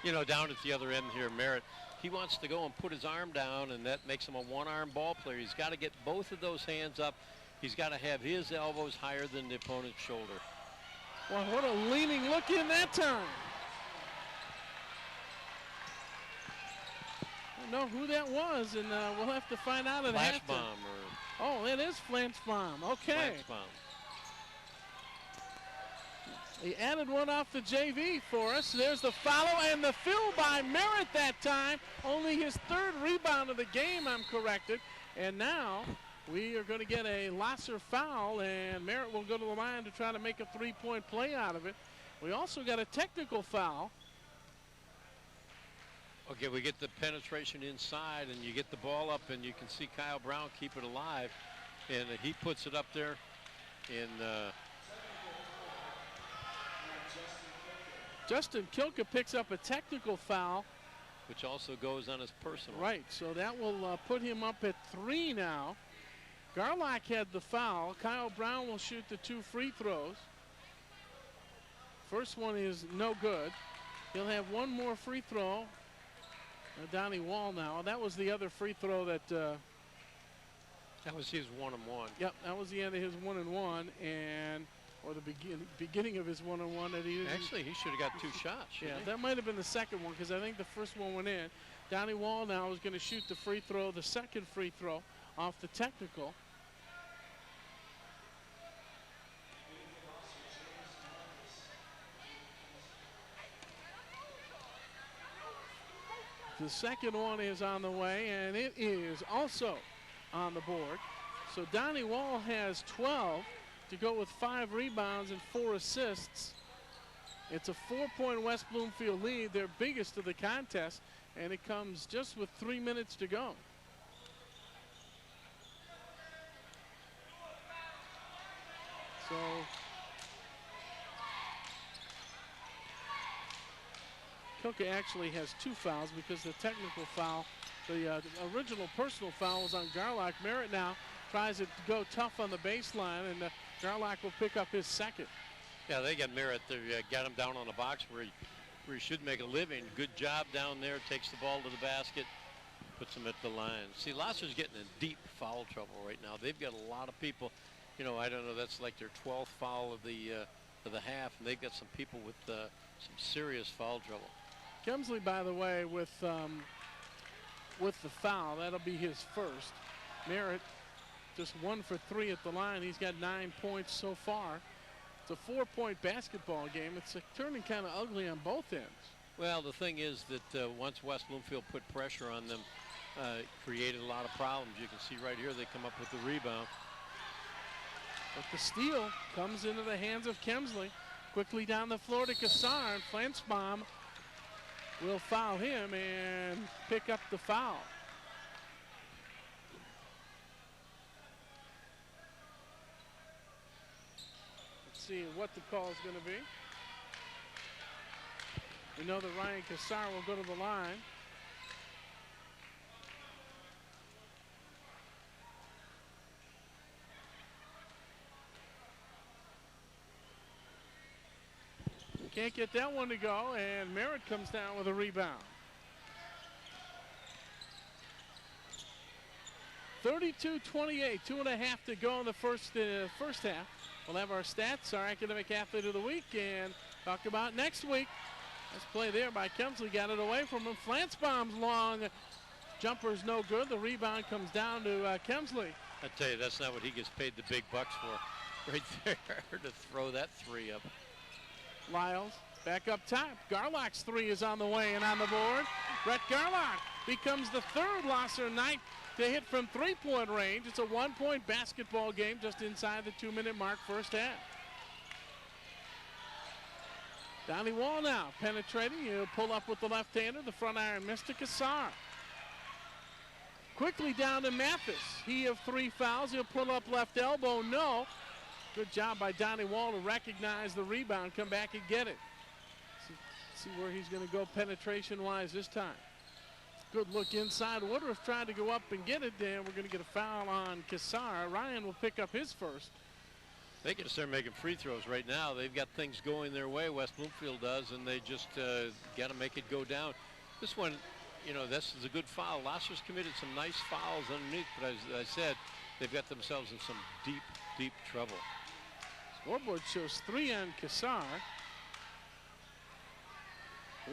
You know, down at the other end here, Merritt, he wants to go and put his arm down, and that makes him a one-arm ball player. He's got to get both of those hands up. He's got to have his elbows higher than the opponent's shoulder. Well, what a leaning look in that time. I don't know who that was, and we'll have to find out at halftime. Flash bomb or... Oh, it is Flanch bomb. Okay. Flash bomb. He added one off the JV for us. There's the follow and the fill by Merritt that time. Only his 3rd rebound of the game, I'm corrected. And now we are going to get a Lahser foul, and Merritt will go to the line to try to make a 3-point play out of it. We also got a technical foul. Okay, we get the penetration inside, and you get the ball up, and you can see Kyle Brown keep it alive. And he puts it up there in... Justin Kilka picks up a technical foul. Which also goes on his personal. Right, so that will put him up at 3 now. Garlock had the foul. Kyle Brown will shoot the 2 free throws. First one is no good. He'll have 1 more free throw. Donnie Wall now. That was the other free throw that... that was his 1-and-1. Yep, that was the end of his 1-and-1, and... or the beginning of his 1-on-1 that he didn't. Actually, he should have got 2 shots. Yeah, He? that might have been the second one, because I think the first one went in. Donnie Wall now is going to shoot the free throw, the second free throw off the technical. The second one is on the way, and it is also on the board. So Donnie Wall has 12 to go with 5 rebounds and 4 assists. It's a 4-point West Bloomfield lead, their biggest of the contest, and it comes just with 3 minutes to go. So Kilka actually has 2 fouls because the technical foul, the original personal foul was on Garlock. Merritt now tries to go tough on the baseline, and Garlock will pick up his second. Yeah, they got Merritt. They got him down on the box where he should make a living. Good job down there. Takes the ball to the basket, puts him at the line. See, Lahser's getting in deep foul trouble right now. They've got a lot of people. You know, I don't know. That's like their 12th foul of the half, and they've got some people with some serious foul trouble. Kemsley, by the way, with the foul, that'll be his first. Merritt just 1 for 3 at the line. He's got 9 points so far. It's a 4-point basketball game. It's turning kind of ugly on both ends. Well, the thing is that once West Bloomfield put pressure on them, created a lot of problems. You can see right here they come up with the rebound. But the steal comes into the hands of Kemsley. Quickly down the floor to Kassar, and Flansbaum will foul him and pick up the foul. Let's see what the call is going to be. We know that Ryan Kassar will go to the line. Can't get that one to go, and Merritt comes down with a rebound. 32-28, 2.5 to go in the first half. We'll have our stats, our academic athlete of the week, and talk about next week. Nice play there by Kemsley, got it away from him. Flansbaum's long jumper's no good. The rebound comes down to Kemsley. I tell you, that's not what he gets paid the big bucks for, right there, to throw that 3 up. Lyles back up top. Garlock's 3 is on the way and on the board. Brett Garlock becomes the 3rd Lahser night to hit from 3-point range. It's a 1-point basketball game just inside the 2-minute mark first half. Donnie Wall now penetrating. He'll pull up with the left-hander. The front iron missed to Kassar. Quickly down to Mathis. He of 3 fouls. He'll pull up left elbow. No. Good job by Donnie Wall to recognize the rebound, come back and get it. See where he's going to go penetration-wise this time. Good look inside. Woodruff tried to go up and get it, and we're going to get a foul on Kassar. Ryan will pick up his first. They got to start making free throws right now. They've got things going their way, West Bloomfield does, and they just got to make it go down. This one, you know, this is a good foul. Lahser's committed some nice fouls underneath, but as I said, they've got themselves in some deep, deep trouble. Scoreboard shows 3 on Kassar.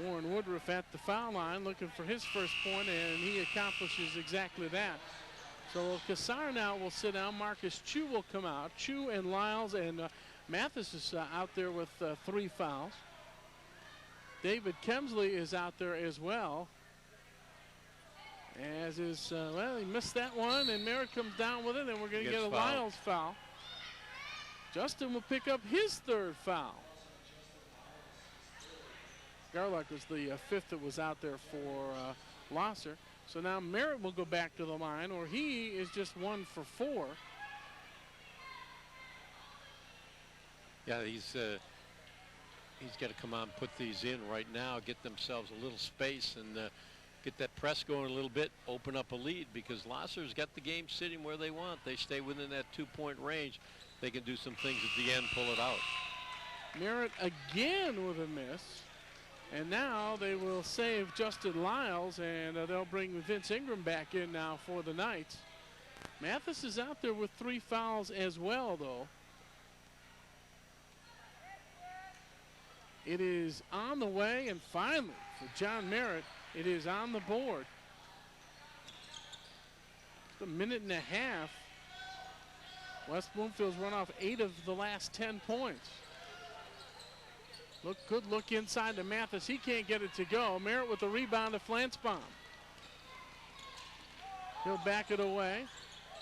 Warren Woodruff at the foul line looking for his first point, and he accomplishes exactly that. So Kassar now will sit down. Marcus Chu will come out. Chu and Lyles and Mathis is out there with 3 fouls. David Kemsley is out there as well. As is, well, he missed that one, and Merritt comes down with it, and we're going to get a Lyles foul. Justin will pick up his 3rd foul. Garlock was the 5th that was out there for Lahser. So now Merritt will go back to the line, or he is just 1 for 4. Yeah, he's got to come on and put these in right now, get themselves a little space, and get that press going a little bit, open up a lead, because Lahser's got the game sitting where they want. They stay within that 2-point range. They can do some things at the end, pull it out. Merritt again with a miss. And now they will save Justin Lyles, and they'll bring Vince Ingram back in now for the Knights. Mathis is out there with 3 fouls as well, though. It is on the way, and finally, for John Merritt, it is on the board. Just a minute and a half. West Bloomfield's run off 8 of the last 10 points. Good look inside to Mathis. He can't get it to go. Merritt with the rebound to Flansbaum. He'll back it away.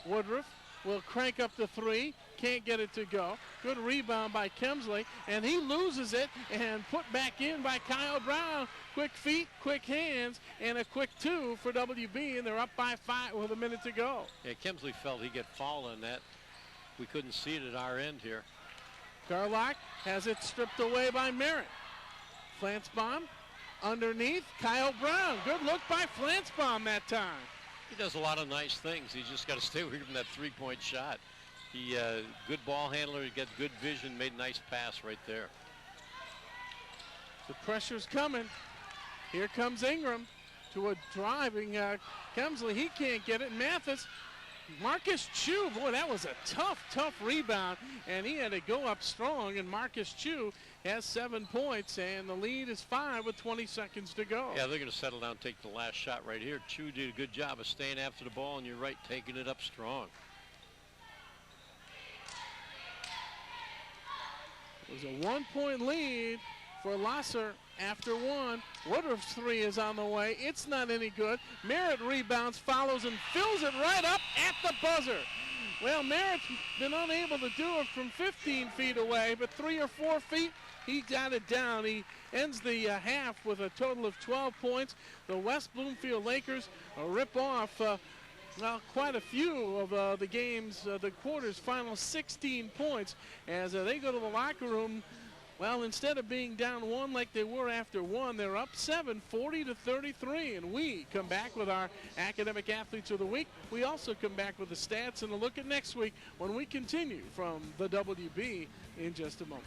Woodruff will crank up the 3. can't get it to go. Good rebound by Kemsley, and he loses it and put back in by Kyle Brown. Quick feet, quick hands, and a quick 2 for WB, and they're up by 5 with a minute to go. Yeah, Kemsley felt he'd get fouled on that. We couldn't see it at our end here. Garlock has it stripped away by Merritt. Flansbaum underneath, Kyle Brown. Good look by Flansbaum that time. He does a lot of nice things. He's just got to stay away from that three-point shot. He good ball handler. He gets good vision. Made a nice pass right there. The pressure's coming. Here comes Ingram to a driving Kemsley. He can't get it. Mathis, Marcus Chu. Boy, that was a tough rebound, and he had to go up strong. And Marcus Chu has 7 points, and the lead is 5 with 20 seconds to go. Yeah, they're going to settle down and take the last shot right here. Chu did a good job of staying after the ball, and you're right, taking it up strong. It was a 1-point lead for Lahser after 1. Woodruff's 3 is on the way. It's not any good. Merritt rebounds, follows, and fills it right up at the buzzer. Well, Merritt's been unable to do it from 15 feet away, but 3 or 4 feet, he got it down. He ends the half with a total of 12 points. The West Bloomfield Lakers rip off well, quite a few of the games, the quarter's final 16 points as they go to the locker room. Well, instead of being down 1 like they were after 1, they're up 7, 40-33. And we come back with our Academic Athletes of the Week. We also come back with the stats and a look at next week when we continue from the WB in just a moment.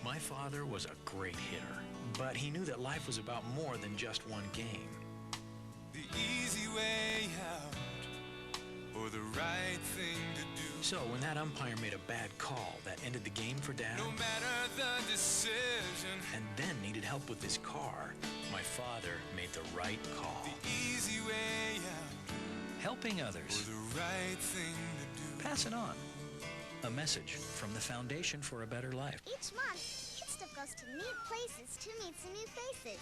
My father was a great hitter, but he knew that life was about more than just one game. The easy way out, or the right thing to do. So when that umpire made a bad call that ended the game for Dad, No matter the decision, and then needed help with his car, my father made the right call. the easy way out, Helping or others. the right thing to do. Pass it on. A message from the Foundation for a Better Life. Each month, Kid Stuff goes to neat places to meet some new faces.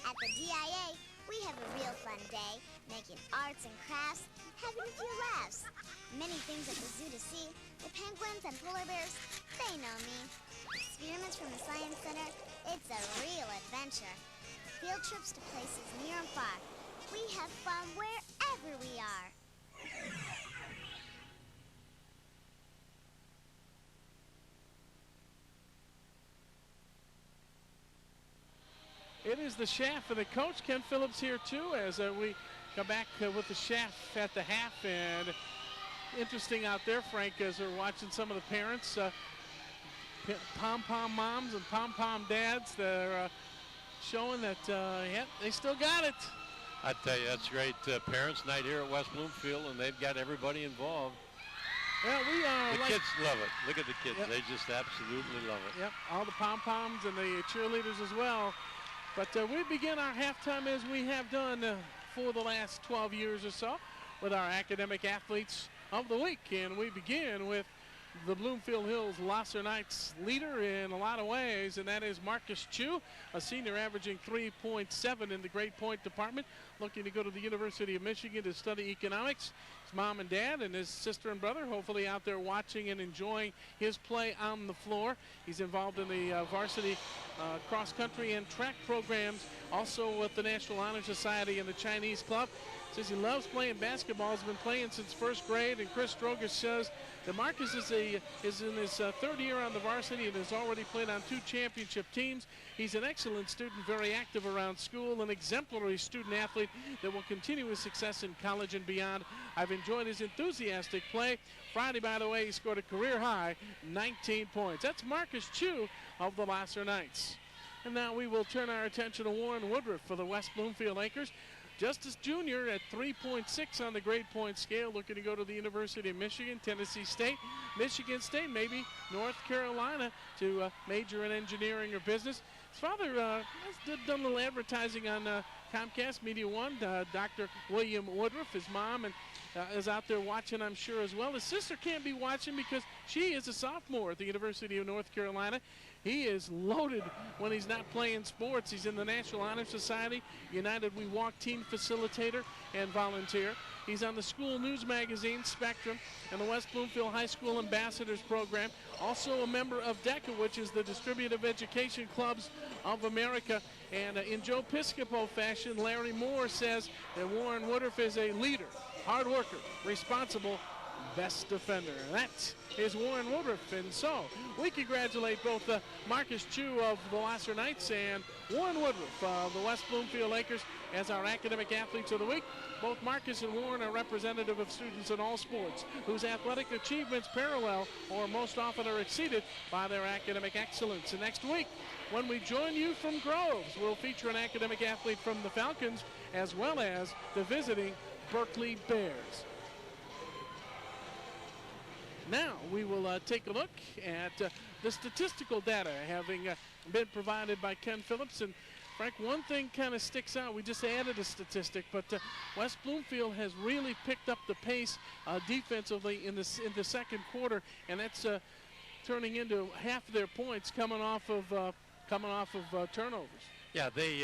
At the DIA, we have a real fun day, making arts and crafts, having a few laughs. Many things at the zoo to see. The penguins and polar bears, they know me. Experiments from the Science Center, it's a real adventure. Field trips to places near and far. We have fun wherever we are. It is the Shaft for the coach. Ken Phillips here too as we come back with the Shaft at the half. And interesting out there, Frank, as we're watching some of the parents, pom-pom moms and pom-pom dads, they're showing that, yeah, they still got it. I tell you, that's great. Parents' night here at West Bloomfield, and they've got everybody involved. Well, we are The kids love it. Look at the kids. Yep. They just absolutely love it. Yep, all the pom-poms and the cheerleaders as well. But we begin our halftime as we have done for the last 12 years or so with our Academic Athletes of the Week. And we begin with the Bloomfield Hills Lahser Knights leader in a lot of ways, and that is Marcus Chu, a senior averaging 3.7 in the grade point department, looking to go to the University of Michigan to study economics. His mom and dad and his sister and brother hopefully out there watching and enjoying his play on the floor. He's involved in the varsity cross country and track programs, also with the National Honor Society and the Chinese Club. Says he loves playing basketball, has been playing since first grade, and Chris Stroger says that Marcus is in his third year on the varsity and has already played on 2 championship teams. He's an excellent student, very active around school, an exemplary student athlete that will continue his success in college and beyond. I've enjoyed his enthusiastic play. Friday, by the way, he scored a career high 19 points. That's Marcus Chu of the Lahser Knights. And now we will turn our attention to Warren Woodruff for the West Bloomfield Lakers. Justice Jr. at 3.6 on the grade point scale, looking to go to the University of Michigan, Tennessee State, Michigan State, maybe North Carolina to major in engineering or business. His father has done a little advertising on Comcast Media One, Dr. William Woodruff. His mom and is out there watching, I'm sure, as well. His sister can't be watching because she is a sophomore at the University of North Carolina. He is loaded when he's not playing sports. He's in the National Honor Society, United We Walk team facilitator and volunteer. He's on the school news magazine, Spectrum, and the West Bloomfield High School Ambassadors Program. Also a member of DECA, which is the Distributive Education Clubs of America. And in Joe Piscopo fashion, Larry Moore says that Warren Woodruff is a leader, hard worker, responsible, best defender. That is Warren Woodruff. And so we congratulate both Marcus Chu of the Lahser Knights and Warren Woodruff of the West Bloomfield Lakers as our academic athletes of the week. Both Marcus and Warren are representative of students in all sports whose athletic achievements parallel or most often are exceeded by their academic excellence. And next week, when we join you from Groves, we'll feature an academic athlete from the Falcons as well as the visiting Berkeley Bears. Now we will take a look at the statistical data having been provided by Ken Phillips. And Frank, one thing kind of sticks out. We just added a statistic, but West Bloomfield has really picked up the pace defensively in the second quarter, and that's turning into half of their points coming off of turnovers. Yeah, they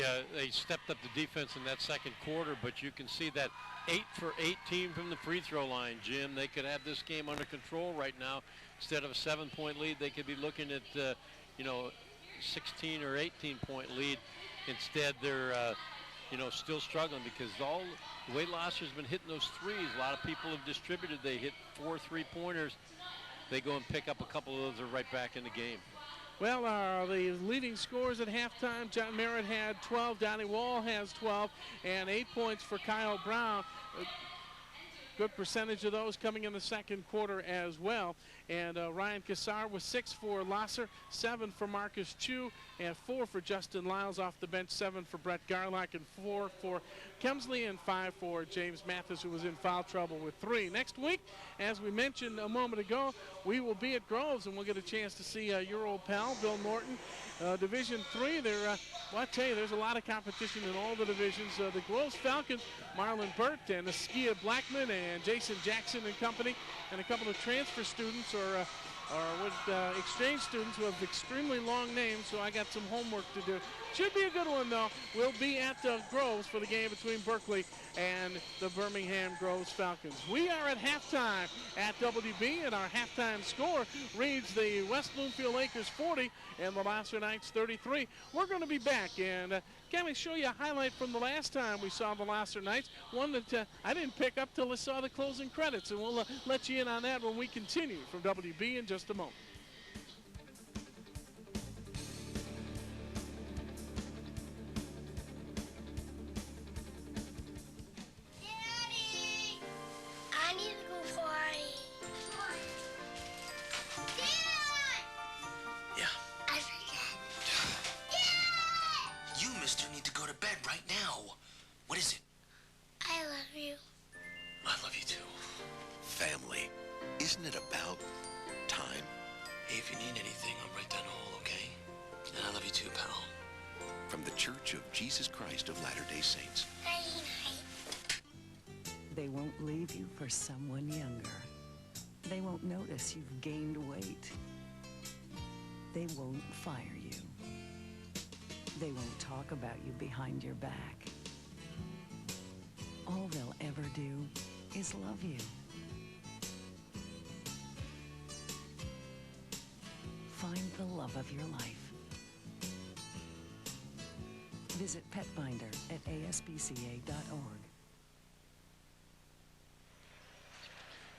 stepped up the defense in that second quarter, but you can see that 8 for 18 from the free throw line, Jim. They could have this game under control right now. Instead of a 7-point lead, they could be looking at 16 or 18-point lead. Instead, they're still struggling because the way Lahser's been hitting those threes, a lot of people have distributed. They hit 4 3-pointers. They go and pick up a couple of those, are right back in the game. Well, the leading scorers at halftime, John Merritt had 12, Donnie Wall has 12, and 8 points for Kyle Brown. Good percentage of those coming in the second quarter as well. And Ryan Kassar was 6 for Lahser, 7 for Marcus Chu, and 4 for Justin Lyles off the bench, 7 for Brett Garlock, and 4 for Kemsley, and 5 for James Mathis, who was in foul trouble with 3. Next week, as we mentioned a moment ago, we will be at Groves, and we'll get a chance to see your old pal, Bill Norton. Division 3, well, I tell you, there's a lot of competition in all the divisions. The Groves Falcons, Marlon Burt and Askia Blackman and Jason Jackson and company, and a couple of transfer students or exchange students who have extremely long names, so I got some homework to do. Should be a good one, though. We'll be at Groves for the game between Berkeley and the Birmingham Groves Falcons. We are at halftime at WB, and our halftime score reads the West Bloomfield Lakers 40 and the Lahser Knights 33. We're going to be back and kind of show you a highlight from the last time we saw the Lahser Knights, one that I didn't pick up till I saw the closing credits, and we'll let you in on that when we continue from WB in just a moment. I need to go play. Dad! Yeah. I forgot. Dad! You, mister, need to go to bed right now. What is it? I love you. I love you too. Family. Isn't it about time? Hey, if you need anything, I'll write down a hole, okay? And I love you too, pal. From the Church of Jesus Christ of Latter-day Saints. Night-night. They won't leave you for someone younger. They won't notice you've gained weight. They won't fire you. They won't talk about you behind your back. All they'll ever do is love you. Find the love of your life. Visit Petfinder at aspca.org.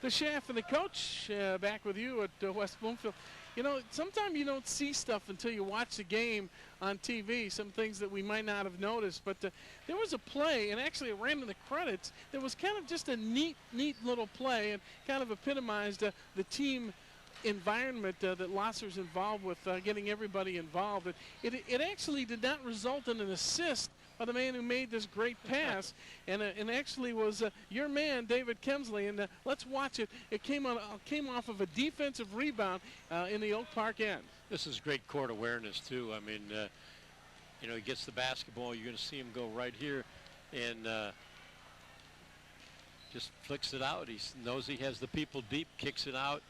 The chef and the coach back with you at West Bloomfield. You know, sometimes you don't see stuff until you watch the game on TV, some things that we might not have noticed. But there was a play, and actually it ran in the credits. There was kind of just a neat little play and kind of epitomized the team environment that Lahser's involved with, getting everybody involved. It actually did not result in an assist by the man who made this great pass, and actually was your man, David Kemsley. And let's watch it. It came off of a defensive rebound in the Oak Park end. This is great court awareness, too. I mean, he gets the basketball. You're going to see him go right here. And just flicks it out. He knows he has the people deep, kicks it out,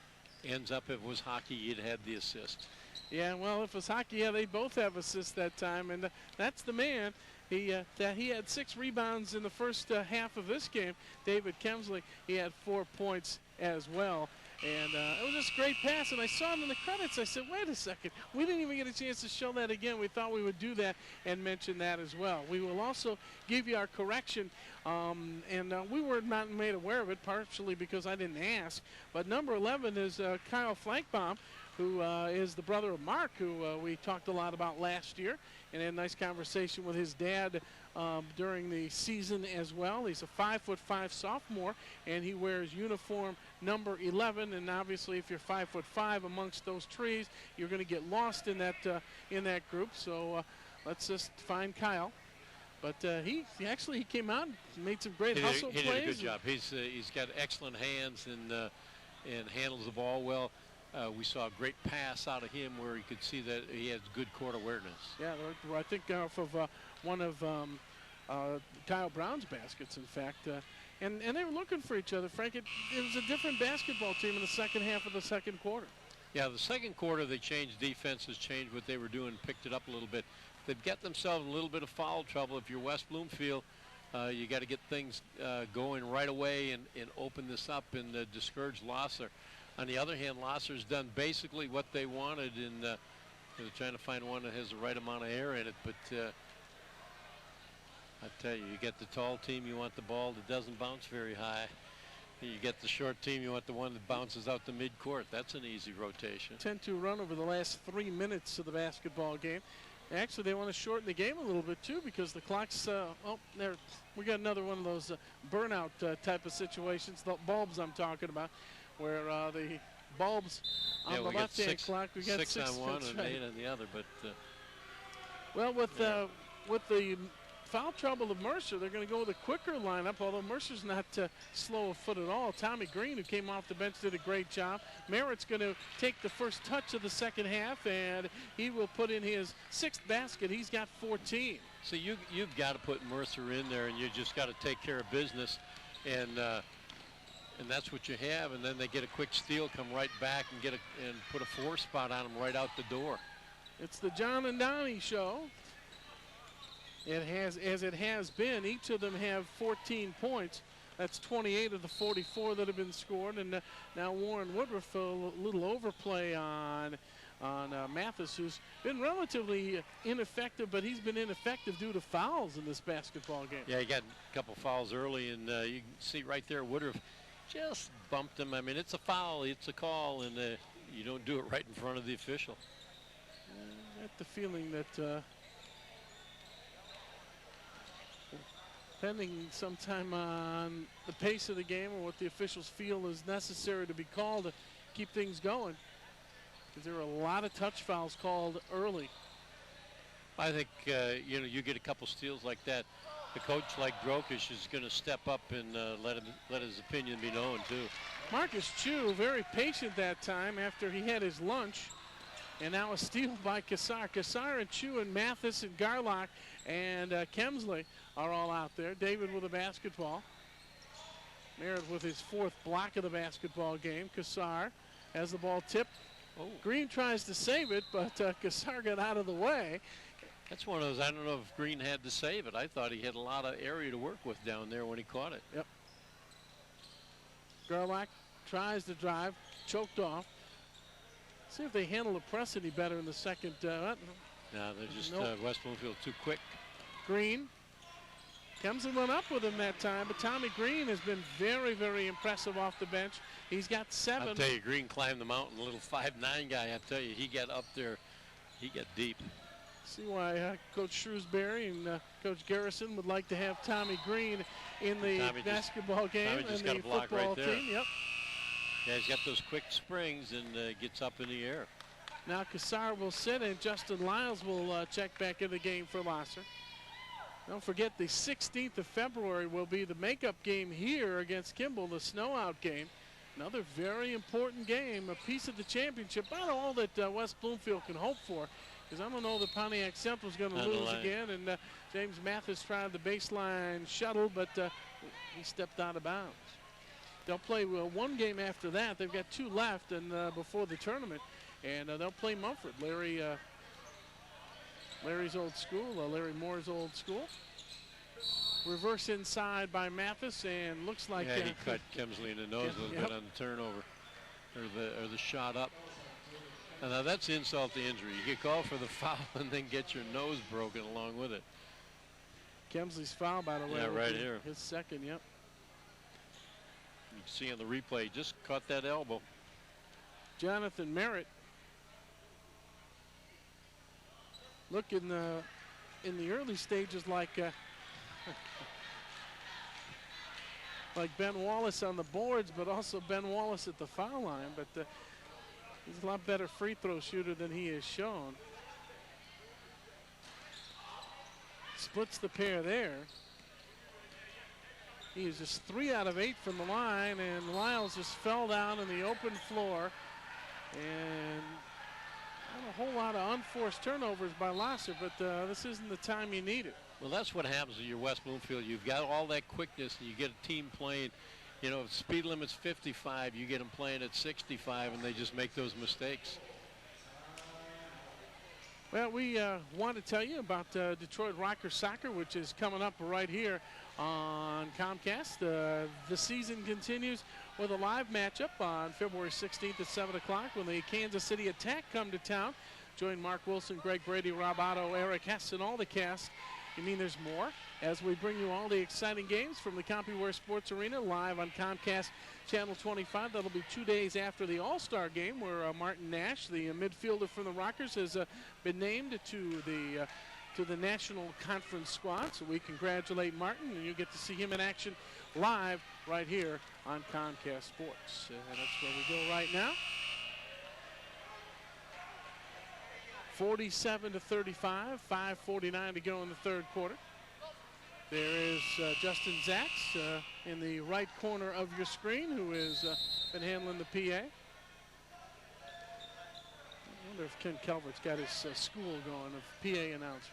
ends up, if it was hockey, he'd had the assist. Yeah, well, if it was hockey, yeah, they both have assists that time, and that's the man. He had 6 rebounds in the first half of this game. David Kemsley, he had 4 points as well. And it was just a great pass, and I saw him in the credits. I said, wait a second, we didn't even get a chance to show that again. We thought we would do that and mention that as well. We will also give you our correction, and we were not made aware of it, partially because I didn't ask. But number 11 is Kyle Flankbaum, who is the brother of Mark, who we talked a lot about last year, and had a nice conversation with his dad during the season as well. He's a 5'5" sophomore, and he wears uniform number 11. And obviously, if you're 5'5" amongst those trees, you're going to get lost in that group. So let's just find Kyle. But he came out and made some great hustle plays. He did a good job. He's got excellent hands and handles the ball well. We saw a great pass out of him where you could see that he has good court awareness. Yeah, I think off of one of Kyle Brown's baskets, in fact. And they were looking for each other, Frank. It was a different basketball team in the second half of the second quarter. Yeah, the second quarter they changed defenses, changed what they were doing, picked it up a little bit. They've got themselves in a little bit of foul trouble. If you're West Bloomfield, you got to get things going right away and open this up and discourage Lahser. On the other hand, Lahser's done basically what they wanted, and they're trying to find one that has the right amount of air in it. But I tell you, you get the tall team, you want the ball that doesn't bounce very high. You get the short team, you want the one that bounces out the midcourt. That's an easy rotation. 10-2 run over the last 3 minutes of the basketball game. Actually, they want to shorten the game a little bit, too, because the clock's, we got another one of those burnout type of situations, the bulbs I'm talking about, where the bulbs on the left-hand clock, we got 6 on one and 8 on the other. But well, with the foul trouble of Mercer, they're going to go with a quicker lineup, although Mercer's not slow of foot at all. Tommy Green, who came off the bench, did a great job. Merritt's going to take the first touch of the second half, and he will put in his 6th basket. He's got 14. So you've got to put Mercer in there, and you just got to take care of business, and that's what you have. And then they get a quick steal, come right back and put a 4 spot on them right out the door. It's the John and Donnie show. As it has been, each of them have 14 points. That's 28 of the 44 that have been scored. And now Warren Woodruff, a little overplay on Mathis, who's been relatively ineffective, but he's been ineffective due to fouls in this basketball game. Yeah, he got a couple fouls early, and you can see right there Woodruff just bumped him. I mean, it's a foul, it's a call, and you don't do it right in front of the official. I get the feeling that depending sometime on the pace of the game or what the officials feel is necessary to be called to keep things going, because there are a lot of touch fouls called early. I think you get a couple steals like that. The coach, like Drokish, is going to step up and let his opinion be known too. Marcus Chu, very patient that time after he had his lunch. And now a steal by Kassar. Kassar and Chu and Mathis and Garlock and Kemsley are all out there. David with a basketball. Merritt with his 4th block of the basketball game. Kassar has the ball tipped. Oh. Green tries to save it, but Kassar got out of the way. That's one of those, I don't know if Green had to save it. I thought he had a lot of area to work with down there when he caught it. Yep. Garlock tries to drive, choked off. See if they handle the press any better in the second. No, they're just West Bloomfield too quick. Green. Kemsley went up with him that time, but Tommy Green has been very, very impressive off the bench. He's got 7. I'll tell you, Green climbed the mountain. A little 5'9" guy, I tell you, he got up there. He got deep. See why Coach Shrewsbury and Coach Garrison would like to have Tommy Green in the basketball game and the football team. Yep. Yeah, he's got those quick springs and gets up in the air. Now Kassar will sit and Justin Lyles will check back in the game for Lahser. Don't forget the 16th of February will be the makeup game here against Kimball, the snow out game. Another very important game, a piece of the championship. Not all that West Bloomfield can hope for, because I don't know that Pontiac Central is going to lose again. And James Mathis tried the baseline shuttle, but He stepped out of bounds. They'll play one game after that. They've got 2 left and before the tournament, and they'll play Mumford. Larry's old school, Larry Moore's old school. Reverse inside by Mathis, and looks like he cut Kemsley in the nose a little bit on the turnover, or the shot up. And now that's insult to injury. You get called for the foul and then get your nose broken along with it. Kemsley's foul, by the way. Yeah, right here. His second, yep. You can see on the replay, just caught that elbow. Jonathan Merritt. Look in the early stages like like Ben Wallace on the boards, but also Ben Wallace at the foul line. But he's a lot better free throw shooter than he has shown. Splits the pair there. He is just 3 out of 8 from the line, and Lyles just fell down in the open floor. And not a whole lot of unforced turnovers by Lahser, but this isn't the time you need it. Well, that's what happens with your West Bloomfield. You've got all that quickness, and you get a team playing. You know, if speed limit's 55, you get them playing at 65, and they just make those mistakes. Well, we want to tell you about Detroit Rockers Soccer, which is coming up right here on Comcast. The season continues with a live matchup on February 16th at 7 o'clock when the Kansas City Attack come to town. Join Mark Wilson, Greg Brady, Rob Otto, Eric Hess, and all the cast. You mean there's more? As we bring you all the exciting games from the CompuWare Sports Arena live on Comcast Channel 25. That'll be 2 days after the All-Star game where Martin Nash, the midfielder from the Rockers, has been named to the National Conference squad. So we congratulate Martin, and you get to see him in action live right here on Comcast Sports. And that's where we go right now. 47-35, 5:49 to go in the third quarter. There is Justin Zacks in the right corner of your screen, who has been handling the PA. I wonder if Ken Calvert's got his school going of PA announcers.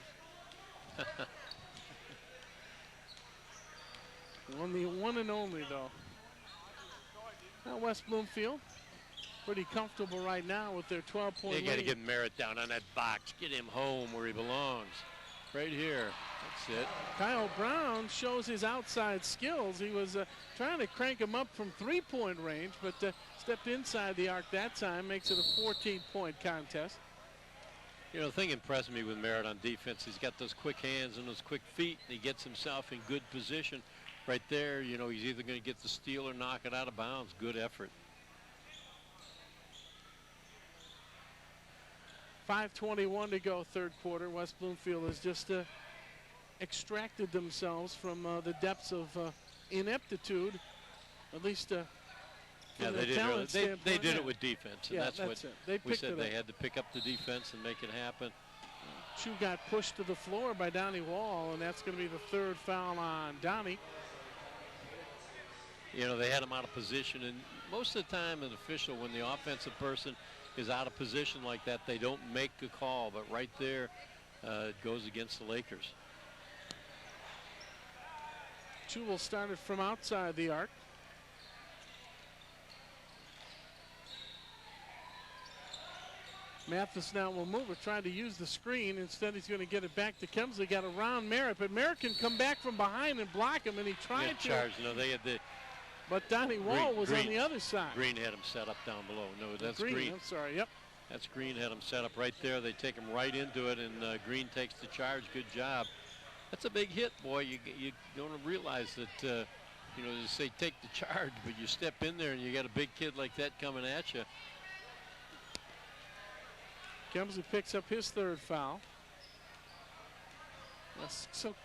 The one and only, though. Now West Bloomfield, pretty comfortable right now with their 12-point lead. You got to get Merritt down on that box. Get him home where he belongs. Right here. That's it. Kyle Brown shows his outside skills. He was trying to crank him up from 3-point range, but stepped inside the arc that time. Makes it a 14-point contest. You know, the thing impressed me with Merritt on defense, he's got those quick hands and those quick feet, and he gets himself in good position. Right there, you know, he's either going to get the steal or knock it out of bounds. Good effort. 5:21 to go, third quarter. West Bloomfield has just extracted themselves from the depths of ineptitude, at least yeah, they did it with defense, and yeah, that's what it. We said they had to pick up the defense and make it happen. Chu got pushed to the floor by Donnie Wall, and that's going to be the third foul on Donnie. You know, they had him out of position, and most of the time an official, when the offensive person is out of position like that, they don't make a call, but right there it goes against the Lakers. Chu will start it from outside the arc. Mathis now will move it, trying to use the screen. Instead, he's going to get it back to Kemsley. Got around Merritt, but Merritt can come back from behind and block him, and he tried to. Charged. No, they had the. But Donnie Wall was on the other side. Green had him set up down below. No, that's Green. I'm sorry, yep. That's Green had him set up right there. They take him right into it, and Green takes the charge. Good job. That's a big hit, boy. You don't realize that, you know, they say take the charge, but you step in there and you got a big kid like that coming at you. Kemsley picks up his third foul.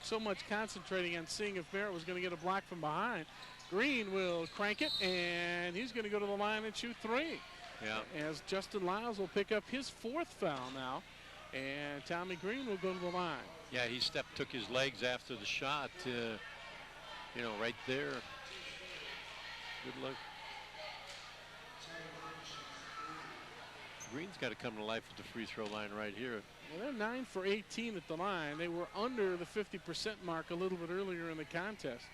So much concentrating on seeing if Merritt was going to get a block from behind. Green will crank it, and he's going to go to the line and shoot 3. Yeah. As Justin Lyles will pick up his 4th foul now, and Tommy Green will go to the line. Yeah, he took his legs after the shot, you know, right there. Good luck. Green's got to come to life at the free throw line right here. Well, they're 9 for 18 at the line. They were under the 50% mark a little bit earlier in the contest.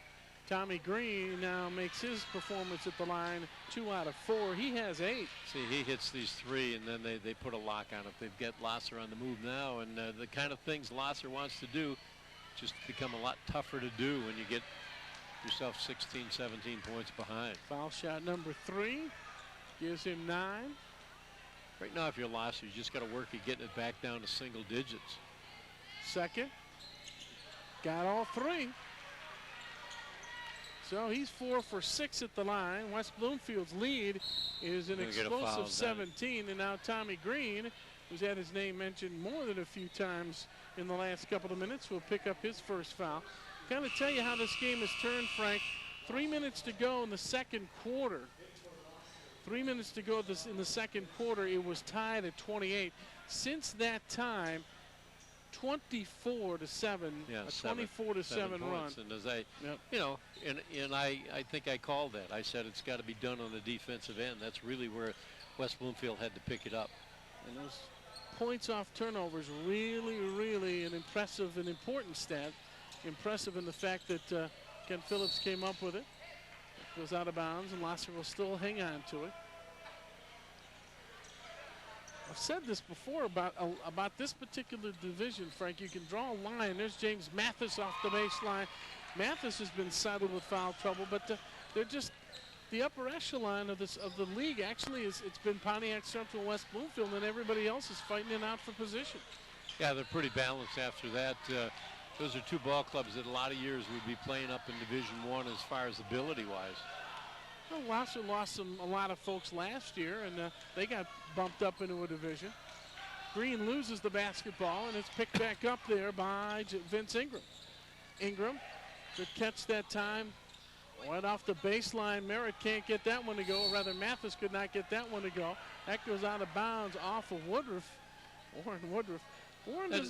Tommy Green now makes his performance at the line 2 out of 4. He has 8. See, he hits these 3, and then they put a lock on it. They've got Lahser on the move now, and the kind of things Lahser wants to do just become a lot tougher to do when you get yourself 16, 17 points behind. Foul shot number 3 gives him 9. Right now, if you're Lahser, you just got to work at getting it back down to single digits. Second, got all 3. So he's 4 for 6 at the line. West Bloomfield's lead is an explosive 17, and now Tommy Green, who's had his name mentioned more than a few times in the last couple of minutes, will pick up his first foul. Kind of tell you how this game has turned, Frank. 3 minutes to go in the second quarter. 3 minutes to go in the second quarter. It was tied at 28. Since that time, 24-7, yeah, a 24-7 run. And as I think I called that. I said it's got to be done on the defensive end. That's really where West Bloomfield had to pick it up. And those points off turnovers, really an impressive and important stat. Impressive in the fact that Ken Phillips came up with it. It goes out of bounds, and Lahser will still hang on to it. I've said this before about this particular division, Frank. You can draw a line. There's James Mathis off the baseline. Mathis has been saddled with foul trouble, but they're just the upper echelon of the league. Actually, it's been Pontiac Central, West Bloomfield, and everybody else is fighting it out for position. Yeah, they're pretty balanced after that. Those are 2 ball clubs that a lot of years would be playing up in Division I as far as ability-wise. Well, Lahser lost a lot of folks last year, and they got bumped up into a division. Green loses the basketball, and it's picked back up there by Vince Ingram. Ingram, good catch that time. Right off the baseline, Merritt can't get that one to go, or rather Mathis could not get that one to go. That goes out of bounds off of Woodruff, Warren Woodruff.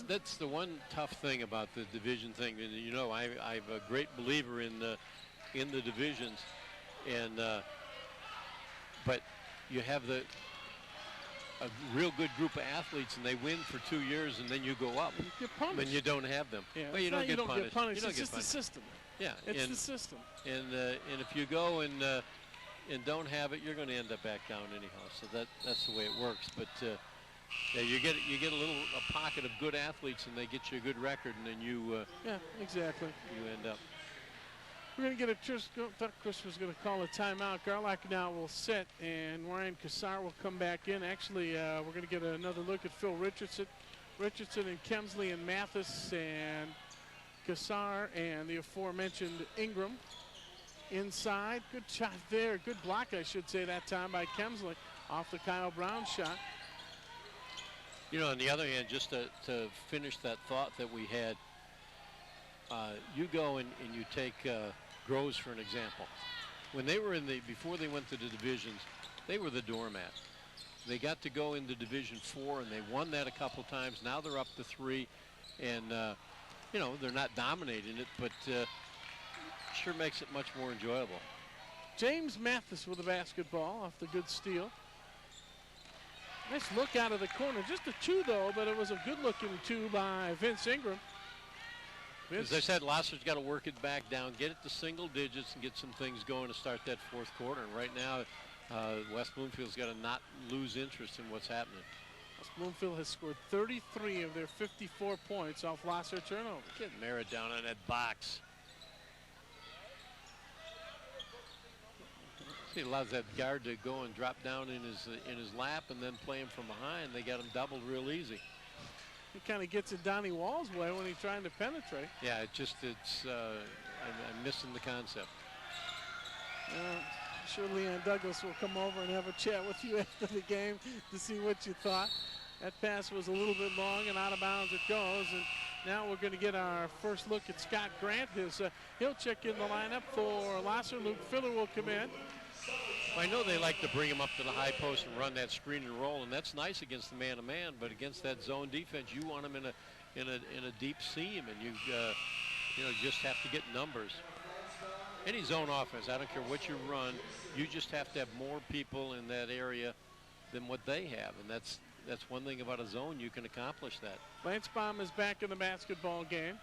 That's the one tough thing about the division thing. And you know, I'm a great believer in the divisions, and but you have a real good group of athletes, and they win for 2 years, and then you go up. You get punished. When you don't have them. Yeah, well, you don't get punished. It's just the system. Yeah, it's the system. And if you go and don't have it, you're going to end up back down anyhow. So that's the way it works. But yeah, you get a pocket of good athletes, and they get you a good record, and then you yeah, exactly. You end up. We're going to get thought Chris was going to call a timeout. Garlock now will sit, and Ryan Kassar will come back in. Actually, we're going to get another look at Phil Richardson and Kemsley and Mathis and Kassar and the aforementioned Ingram inside. Good shot there. Good block, I should say, that time by Kemsley off the Kyle Brown shot. You know, on the other hand, just to finish that thought that we had, you go and you take Groves for an example. When they were before they went to the divisions, they were the doormat. They got to go into Division 4, and they won that a couple times. Now they're up to 3, and you know, they're not dominating it, but sure makes it much more enjoyable. James Mathis with the basketball off the good steal. Nice look out of the corner. Just a 2, though, but it was a good-looking 2 by Vince Ingram. As I said, Lahser's got to work it back down, get it to single digits, and get some things going to start that 4th quarter. And right now, West Bloomfield's got to not lose interest in what's happening. West Bloomfield has scored 33 of their 54 points off Lahser turnover. Get Merritt down on that box. He allows that guard to go and drop down in his lap and then play him from behind. They got him doubled real easy. He kind of gets in Donnie Wall's way when he's trying to penetrate. Yeah, I'm missing the concept. Sure Leon Douglas will come over and have a chat with you after the game to see what you thought. That pass was a little bit long, and out of bounds it goes. And now we're going to get our first look at Scott Grant. He'll check in the lineup for Lahser. Luke Filler will come in. Well, I know they like to bring him up to the high post and run that screen and roll, and that's nice against the man-to-man. But against that zone defense, you want him in a deep seam, and you just have to get numbers. Any zone offense, I don't care what you run, you just have to have more people in that area than what they have, and that's one thing about a zone. You can accomplish that. Lance Baum is back in the basketball game.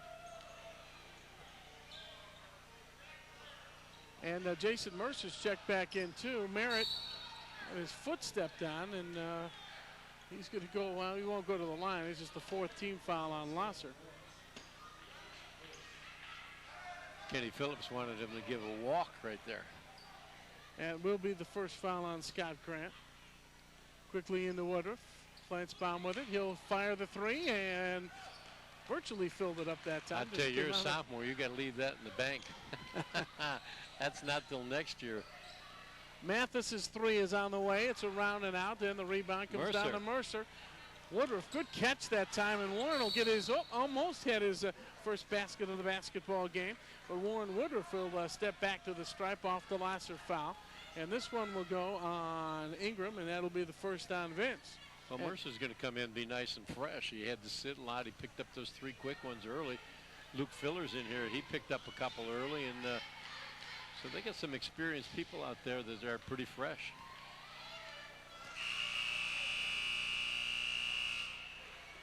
And Jason Mercer's checked back in too. Merritt had his foot stepped on, and he's going to go, well, he won't go to the line. It's just the 4th team foul on Lahser. Kenny Phillips wanted him to give a walk right there. And will be the first foul on Scott Grant. Quickly into Woodruff. Flansbaum with it. He'll fire the 3 and virtually filled it up that time. I'd tell you, you're a sophomore. You got to leave that in the bank. That's not till next year. Mathis's 3 is on the way. It's a round and out. Then the rebound comes down to Mercer. Woodruff, good catch that time, and Warren will get his, almost had his first basket of the basketball game. But Warren Woodruff will step back to the stripe off the Lahser foul. And this one will go on Ingram, and that'll be the first on Vince. Well, Mercer's going to come in and be nice and fresh. He had to sit a lot. He picked up those 3 quick ones early. Luke Filler's in here. He picked up a couple early, and so they got some experienced people out there that are pretty fresh.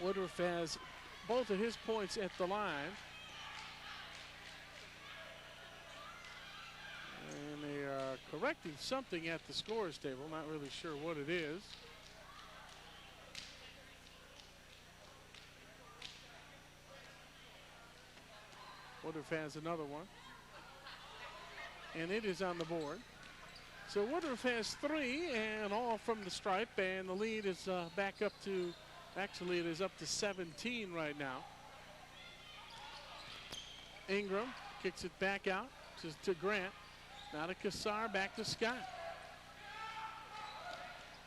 Woodruff has both of his points at the line. And they are correcting something at the scorer's table. Not really sure what it is. Woodruff has another one. And it is on the board. So Woodruff has 3 and all from the stripe, and the lead is back up to, actually it is up to 17 right now. Ingram kicks it back out to Grant. Now to Cassar, back to Scott.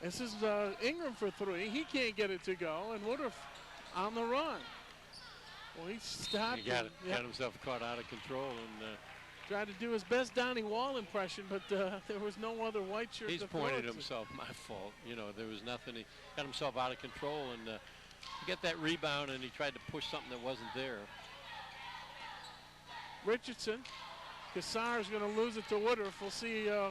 This is Ingram for 3. He can't get it to go, and Woodruff on the run. Well, he stopped. He got himself caught out of control and tried to do his best Donnie Wall impression, but there was no other white shirt. He's pointed himself. My fault. You know, there was nothing. He got himself out of control, and he got that rebound, and he tried to push something that wasn't there. Richardson. Cassar is going to lose it to Woodruff. We'll see a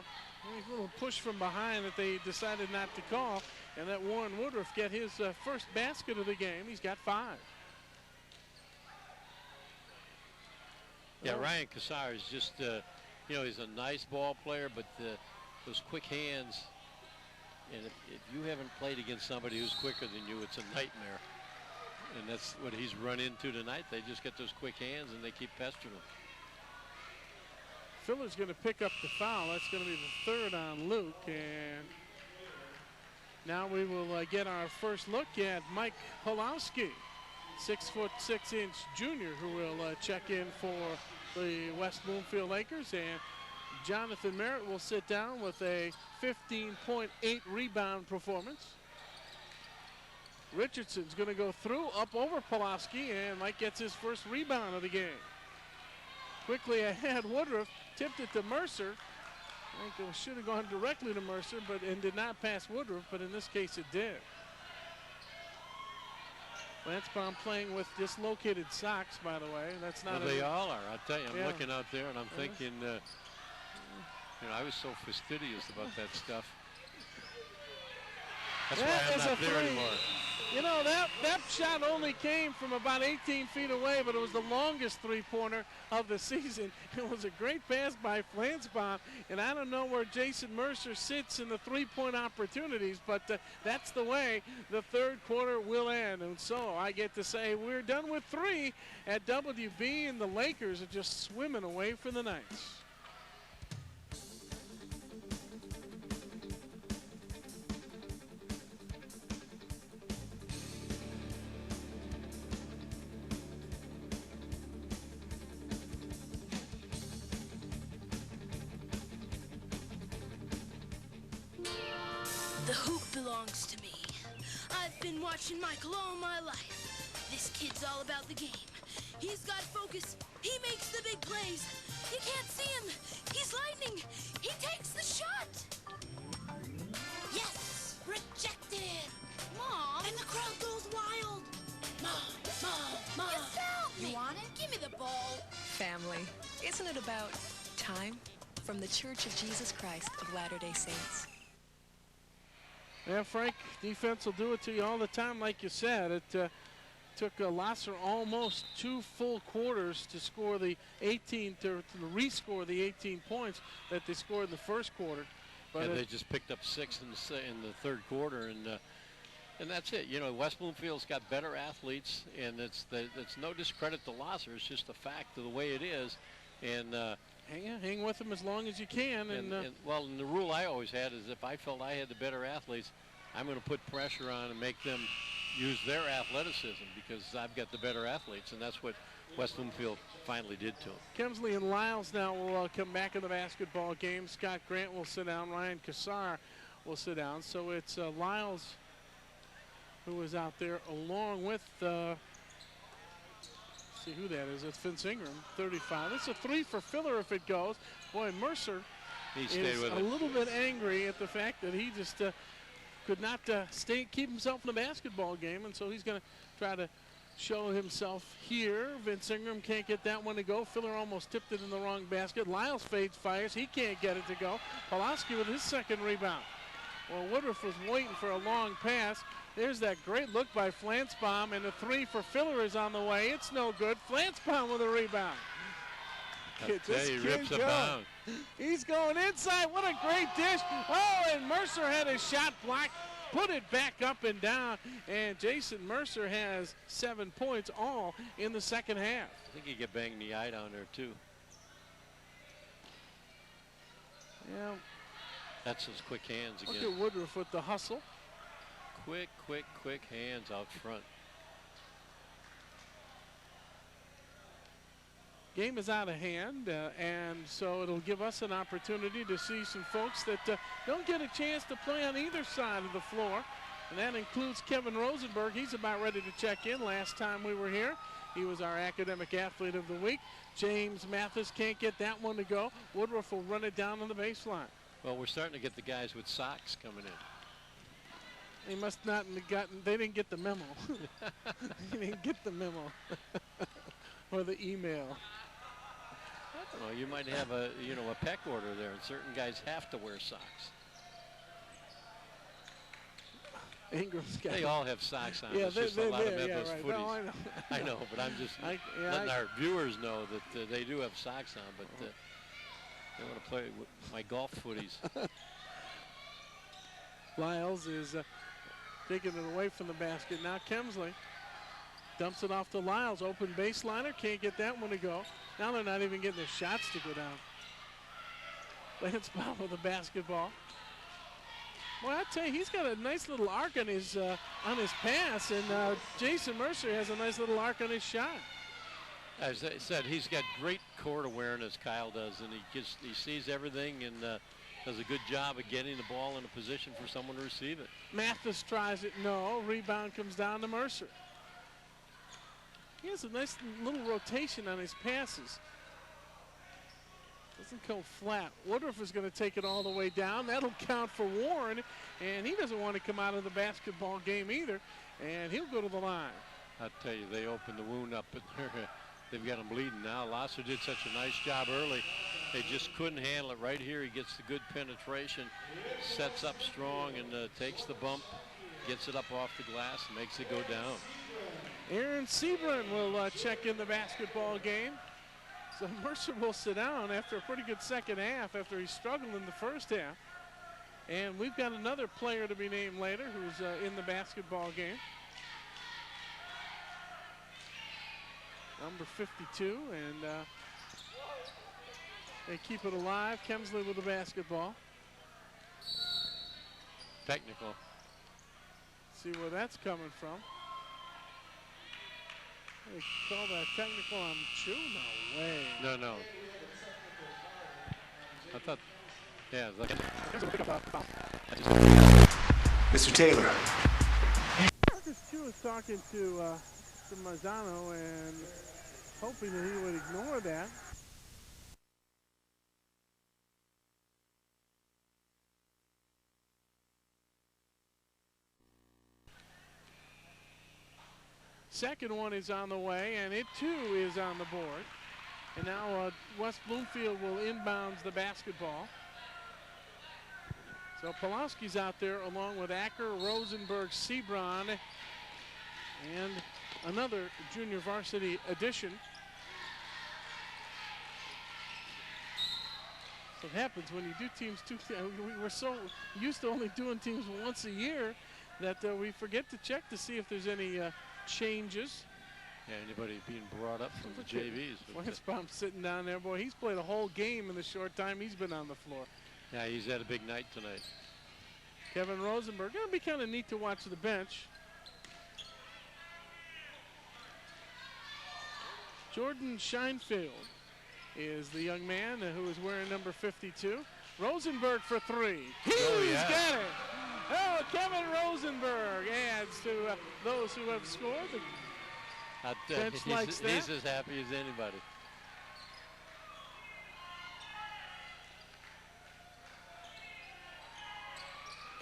little push from behind that they decided not to call, and that Warren Woodruff get his first basket of the game. He's got 5. Yeah, Ryan Cassar is just, you know, he's a nice ball player, but those quick hands, and if you haven't played against somebody who's quicker than you, it's a nightmare. And that's what he's run into tonight. They just get those quick hands, and they keep pestering him. Filler's going to pick up the foul. That's going to be the 3rd on Luke. And now we will get our first look at Mike Holowski, 6'6" junior, who will check in for the West Bloomfield Lakers. And Jonathan Merritt will sit down with a 15.8 rebound performance. Richardson's going to go through, up over Pulaski, and Mike gets his first rebound of the game. Quickly ahead, Woodruff tipped it to Mercer. I think it should have gone directly to Mercer, and did not pass Woodruff, but in this case it did. Flansbaum playing with dislocated socks, by the way. That's not. Well, they all are. I'll tell you, I'm looking out there and I'm thinking, you know, I was so fastidious about that stuff. That's why I'm not there anymore. You know, that shot only came from about 18 feet away, but it was the longest three-pointer of the season. It was a great pass by Flansbaum, and I don't know where Jason Mercer sits in the three-point opportunities, but that's the way the 3rd quarter will end. And so I get to say we're done with 3 at WB, and the Lakers are just swimming away for the Knights. The hoop belongs to me. I've been watching Michael all my life. This kid's all about the game. He's got focus. He makes the big plays. You can't see him. He's lightning. He takes the shot. Yes! Rejected! Mom! And the crowd goes wild. Mom! Mom! Mom! You fouled me! You want it? Give me the ball. Family. Isn't it about time? From the Church of Jesus Christ of Latter-day Saints. Yeah, Frank, defense will do it to you all the time, like you said. It took Lahser almost 2 full quarters to score the 18, to rescore the 18 points that they scored in the first quarter. But yeah, they just picked up 6 in the third quarter, and that's it. You know, West Bloomfield's got better athletes, and it's no discredit to Lahser. It's just a fact of the way it is. And hang with them as long as you can. And the rule I always had is if I felt I had the better athletes, I'm going to put pressure on and make them use their athleticism because I've got the better athletes, and that's what West Bloomfield finally did to them. Kemsley and Lyles now will come back in the basketball game. Scott Grant will sit down. Ryan Kassar will sit down. So it's Lyles who is out there along with, see who that is. It's Vince Ingram, 35. It's a 3 for Filler if it goes. Boy, Mercer is a little bit angry at the fact that he just could not keep himself in the basketball game, and so he's going to try to show himself here. Vince Ingram can't get that one to go. Filler almost tipped it in the wrong basket. Lyles fires. He can't get it to go. Pulaski with his second rebound. Well, Woodruff was waiting for a long pass. There's that great look by Flansbaum, and the 3 for Filler is on the way. It's no good. Flansbaum with a rebound. He rips a bound. He's going inside. What a great dish. Oh, and Mercer had his shot blocked. Put it back up and down. And Jason Mercer has 7 points all in the second half. I think he could bang the eye down there, too. Yeah. That's his quick hands again. Look at Woodruff with the hustle. Quick hands out front. Game is out of hand, and so it'll give us an opportunity to see some folks that don't get a chance to play on either side of the floor, and that includes Kevin Rosenberg. He's about ready to check in. Last time we were here, he was our academic athlete of the week. James Mathis can't get that one to go. Woodruff will run it down on the baseline. Well, we're starting to get the guys with socks coming in. They must not have gotten, they didn't get the memo. They didn't get the memo or the email. I don't know, you might have a peck order there, and certain guys have to wear socks. Ingram's got They all have socks on. Yeah, it's just a lot of Memphis right. footies. No, I know. I know, but I'm just letting our viewers know that they do have socks on, but they want to play with my golf footies. Lyles is taking it away from the basket. Now Kemsley dumps it off to Lyles. Open baseliner. Can't get that one to go. Now they're not even getting their shots to go down. Lansbaum with the basketball. Well, I tell you, he's got a nice little arc on his pass, and Jason Mercer has a nice little arc on his shot. As I said, he's got great court awareness, Kyle does, and he sees everything and does a good job of getting the ball in a position for someone to receive it. Mathis tries it, no. Rebound comes down to Mercer. He has a nice little rotation on his passes. Doesn't go flat. Woodruff is going to take it all the way down. That'll count for Warren, and he doesn't want to come out of the basketball game either, and he'll go to the line. I'll tell you, they opened the wound up, but they've got him bleeding now. Lahser did such a nice job early. They just couldn't handle it. Right here, he gets the good penetration, sets up strong, and takes the bump, gets it up off the glass, and makes it go down. Aaron Sebring will check in the basketball game. So Mercer will sit down after a pretty good second half after he struggled in the first half. And we've got another player to be named later who's in the basketball game. Number 52, and they keep it alive. Kemsley with the basketball. Technical. See where that's coming from. They call that technical on Chu? No way. No. I thought, yeah. Mr. Taylor. Marcus Chu was talking to Marzano and hoping that he would ignore that. Second one is on the way, and it too is on the board. And now West Bloomfield will inbounds the basketball. So Pulaski's out there along with Acker, Rosenberg, Sebron, and another junior varsity addition. So it happens when you do teams we're so used to only doing teams once a year that we forget to check to see if there's any changes. Yeah, anybody being brought up from the JVs. Flansbaum sitting down there. Boy, he's played a whole game in the short time he's been on the floor. Yeah, he's had a big night tonight. Kevin Rosenberg. Going to be kind of neat to watch the bench. Jordan Scheinfeld is the young man who is wearing number 52. Rosenberg for three. He's got it. Oh, Kevin Rosenberg adds to those who have scored. The bench likes that. He's as happy as anybody.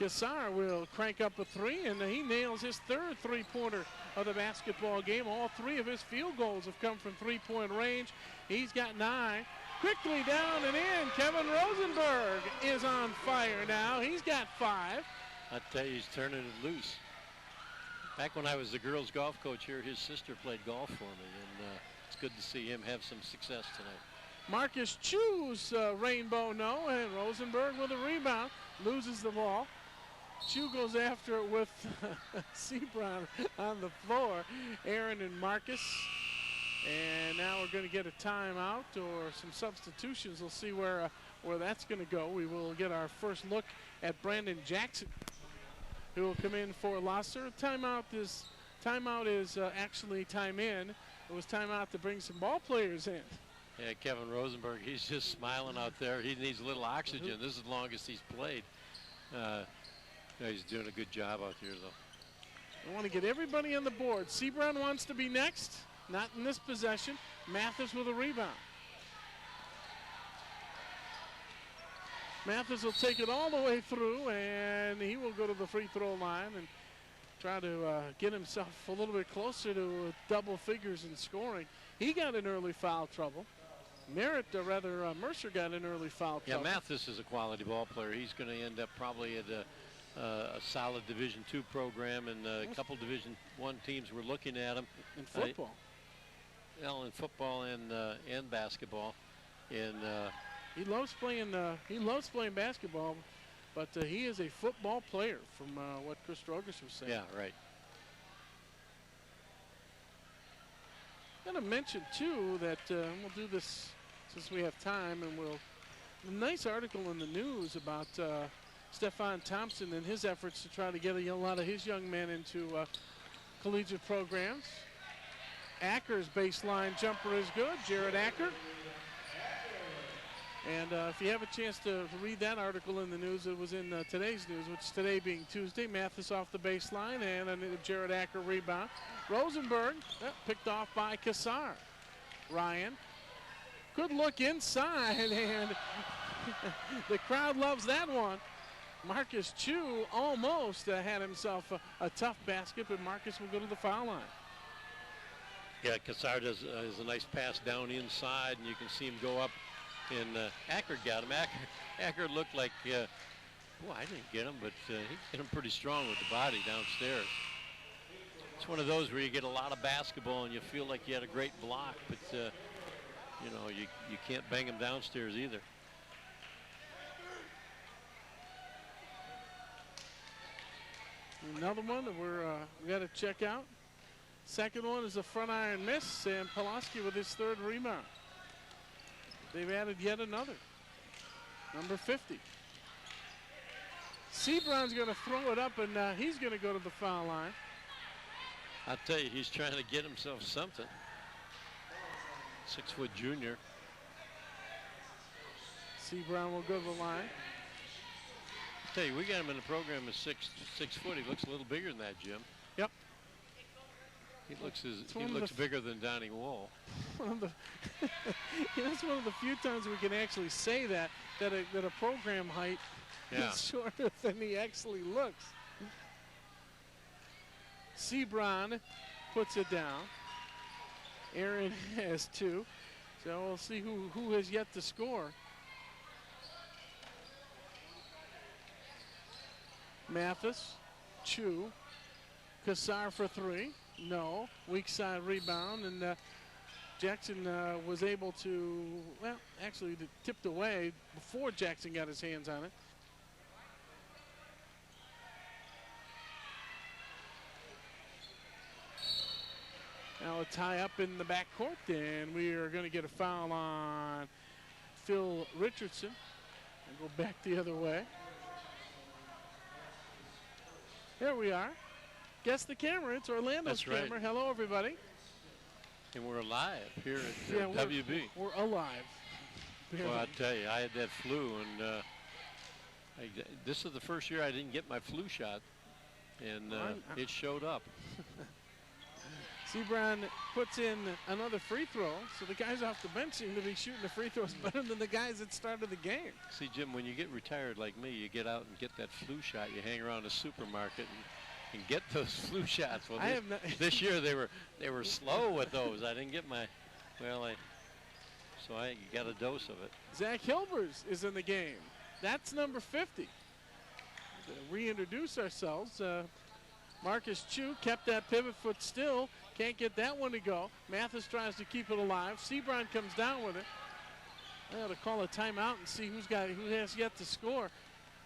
Kassar will crank up a three, and he nails his third three-pointer of the basketball game. All three of his field goals have come from three-point range. He's got 9. Quickly down and in. Kevin Rosenberg is on fire now. He's got 5. I tell you, he's turning it loose. Back when I was the girls' golf coach here, his sister played golf for me, and it's good to see him have some success tonight. Marcus Chu's rainbow no, and Rosenberg with a rebound, loses the ball. Chu goes after it with Sebron on the floor. Aaron and Marcus. And now we're going to get a timeout or some substitutions. We'll see where that's going to go. We will get our first look at Brandon Jackson, who will come in for Lahser. Timeout is actually time in. It was timeout to bring some ball players in. Yeah, Kevin Rosenberg, he's just smiling out there. He needs a little oxygen. This is the longest he's played. Yeah, he's doing a good job out here, though. I want to get everybody on the board. Sebron wants to be next. Not in this possession. Mathis with a rebound. Mathis will take it all the way through, and he will go to the free throw line and try to get himself a little bit closer to double figures in scoring. He got in early foul trouble. Mercer got in early foul trouble. Yeah, Mathis is a quality ball player. He's going to end up probably at a solid Division II program, and a couple Division I teams were looking at him. In football. In football and basketball. And he loves playing basketball, but he is a football player from what Chris Strogas was saying. Yeah, right. I'm going to mention too that we'll do this since we have time, and a nice article in the news about Stefan Thompson and his efforts to try to get a lot of his young men into collegiate programs. Acker's baseline jumper is good, Jared Acker. And if you have a chance to read that article in the news, it was in today's news, which today being Tuesday. Mathis off the baseline, and a Jared Acker rebound. Rosenberg picked off by Kassar. Ryan, good look inside, and the crowd loves that one. Marcus Chu almost had himself a tough basket, but Marcus will go to the foul line. Yeah, Kassar does a nice pass down inside, and you can see him go up, and Acker got him. Acker looked like, boy, I didn't get him, but he hit him pretty strong with the body downstairs. It's one of those where you get a lot of basketball and you feel like you had a great block, but you know, you can't bang him downstairs either. Another one that we got to check out. Second one is a front iron miss, and Pulaski with his third rebound. They've added yet another. Number 50. Sebron's going to throw it up, and he's going to go to the foul line. I'll tell you, he's trying to get himself something. 6-foot junior. Sebron will go to the line. I'll tell you, we got him in the program as 6 foot. He looks a little bigger than that, Jim. Yep. He looks bigger than Donnie Wall. That's one of the few times we can actually say that a program height is shorter than he actually looks. Sebron puts it down. Aaron has 2. So we'll see who has yet to score. Mathis, Chu, Kassar for 3. No, weak side rebound, and Jackson was able to, well, actually it tipped away before Jackson got his hands on it. Now a tie up in the backcourt, and we are going to get a foul on Phil Richardson and go back the other way. There we are. Guess the camera. It's Orlando's camera. Right. Hello, everybody. And we're alive here at WB. We're alive. Well, I tell you, I had that flu, and this is the first year I didn't get my flu shot, and it showed up. Sebron puts in another free throw, so the guys off the bench seem to be shooting the free throws better than the guys that started the game. See, Jim, when you get retired like me, you get out and get that flu shot. You hang around the supermarket and get those flu shots. Well, this year they were slow with those. I didn't get my, so I got a dose of it. Zach Hilbers is in the game. That's number 50. To reintroduce ourselves, Marcus Chu kept that pivot foot still. Can't get that one to go. Mathis tries to keep it alive. Sebron comes down with it. I ought to call a timeout and see who has yet to score.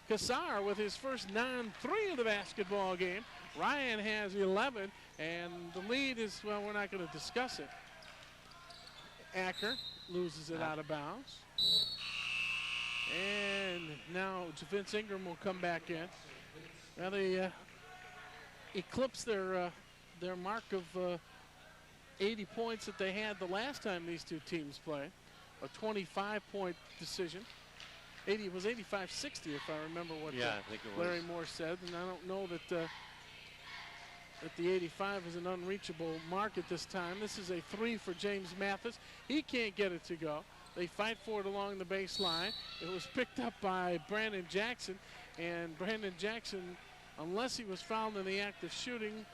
Kassar with his first non-3 of the basketball game. Ryan has 11, and the lead is, well, we're not going to discuss it. Acker loses it out of bounds. And now Vince Ingram will come back in. Now they eclipse their mark of 80 points that they had the last time these two teams played. A 25-point decision. It was 85-60 if I remember what I think it was. Larry Moore said, and I don't know that that the 85 is an unreachable mark at this time. This is a 3 for James Mathis. He can't get it to go. They fight for it along the baseline. It was picked up by Brandon Jackson, and Brandon Jackson, unless he was fouled in the act of shooting,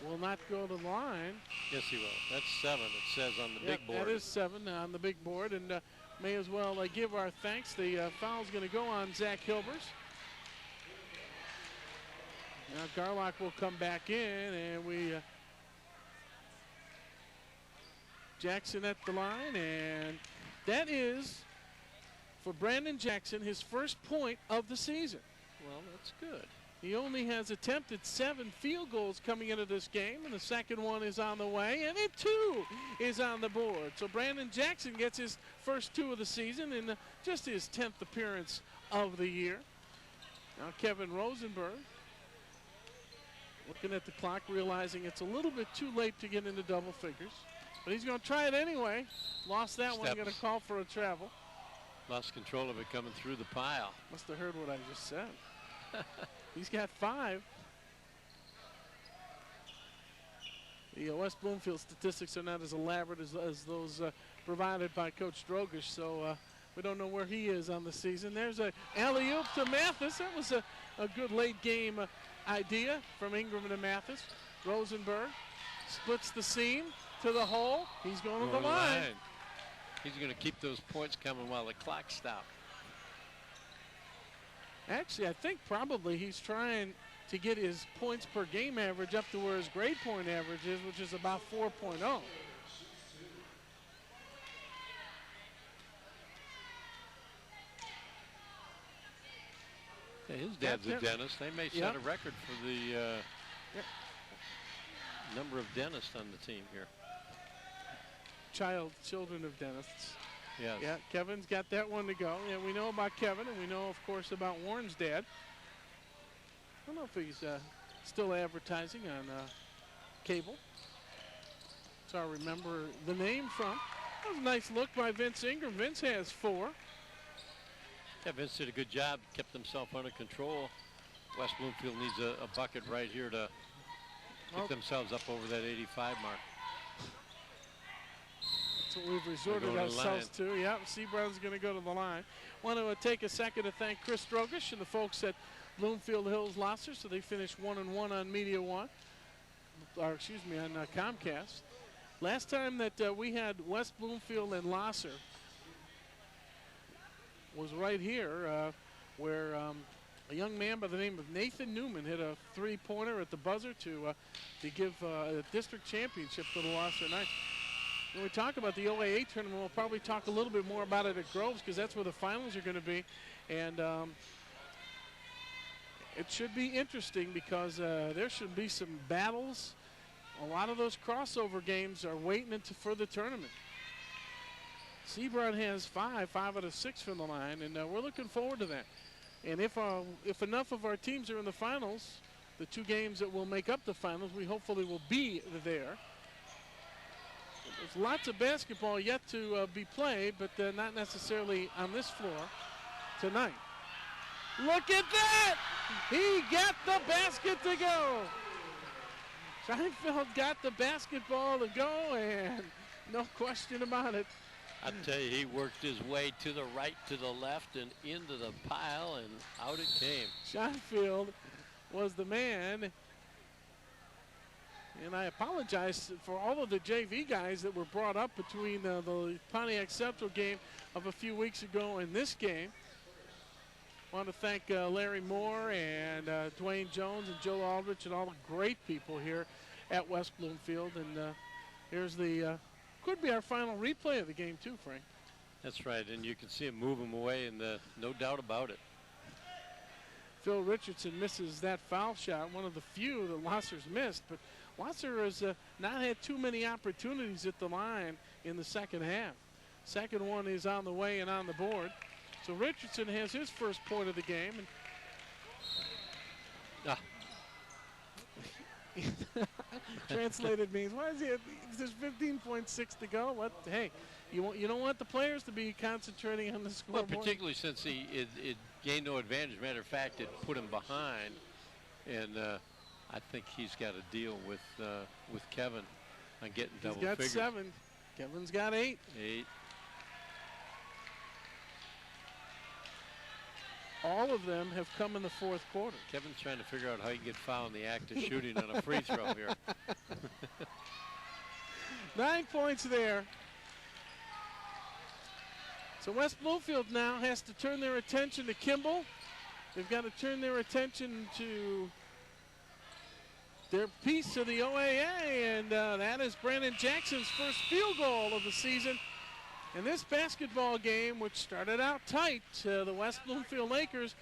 will not go to the line. Yes, he will. That's 7, it says on the big board. That is 7 on the big board, and may as well give our thanks. The foul's going to go on Zach Hilbers. Now Garlock will come back in, and we Jackson at the line, and that is for Brandon Jackson his first point of the season. Well, that's good. He only has attempted 7 field goals coming into this game, and the second one is on the way, and it too is on the board. So Brandon Jackson gets his first 2 of the season and just his 10th appearance of the year. Now Kevin Rosenberg looking at the clock, realizing it's a little bit too late to get into double figures, but he's going to try it anyway. Lost that one, going to call for a travel. Lost control of it coming through the pile. Must have heard what I just said. He's got 5. The West Bloomfield statistics are not as elaborate as those provided by Coach Drogish, so we don't know where he is on the season. There's a alley-oop to Mathis. That was a good late game idea from Ingram to Mathis. Rosenberg splits the seam to the hole. He's going to the line. He's going to keep those points coming while the clock stops. Actually, I think probably he's trying to get his points per game average up to where his grade point average is, which is about 4.0. Yeah, his dad's a dentist. They may set a record for the number of dentists on the team here. Children of dentists. Yes. Yeah, Kevin's got that one to go. Yeah, we know about Kevin, and we know, of course, about Warren's dad. I don't know if he's still advertising on cable. So I remember the name from. That was a nice look by Vince Ingram. Vince has 4. Yeah, Vince did a good job, kept himself under control. West Bloomfield needs a bucket right here to pick themselves up over that 85 mark. That's what we've resorted ourselves to. Yeah, Sebron's going to go to the line. Want to take a second to thank Chris Drogish and the folks at Bloomfield Hills Lahser. So they finished 1-1 on Mediaone, or excuse me, on Comcast. Last time that we had West Bloomfield and Lahser was right here where A young man by the name of Nathan Newman hit a three-pointer at the buzzer to give a district championship to the Lahser Knights. When we talk about the OAA tournament, we'll probably talk a little bit more about it at Groves because that's where the finals are going to be. And it should be interesting because there should be some battles. A lot of those crossover games are waiting for the tournament. Seabrook has 5 out of 6 from the line, and we're looking forward to that. And if enough of our teams are in the finals, the 2 games that will make up the finals, we hopefully will be there. There's lots of basketball yet to be played, but not necessarily on this floor tonight. Look at that! He got the basket to go. Scheinfeld got the basketball to go, and no question about it. I tell you, he worked his way to the right, to the left, and into the pile, and out it came. Scheinfeld was the man. And I apologize for all of the JV guys that were brought up between the Pontiac Central game of a few weeks ago and this game. I want to thank Larry Moore and Dwayne Jones and Joe Aldrich and all the great people here at West Bloomfield. And here's the, could be our final replay of the game too, Frank. That's right, and you can see him move him away, and no doubt about it. Phil Richardson misses that foul shot, one of the few that Lahser's missed, but Lahser has not had too many opportunities at the line in the second half. Second one is on the way and on the board. So Richardson has his first point of the game. And translated means, why is he? There's 15.6 to go. What? Hey, you don't want the players to be concentrating on the scoreboard. Well, particularly since it gained no advantage. Matter of fact, it put him behind, and I think he's got a deal with Kevin on getting double figures. He's got 7. Kevin's got 8. 8. All of them have come in the fourth quarter. Kevin's trying to figure out how he can get fouled in the act of shooting on a free throw here. 9 points there. So West Bloomfield now has to turn their attention to Kimball. They've got to turn their attention to their piece of the OAA, and that is Brandon Jackson's first field goal of the season. And this basketball game, which started out tight, the West Bloomfield Lakers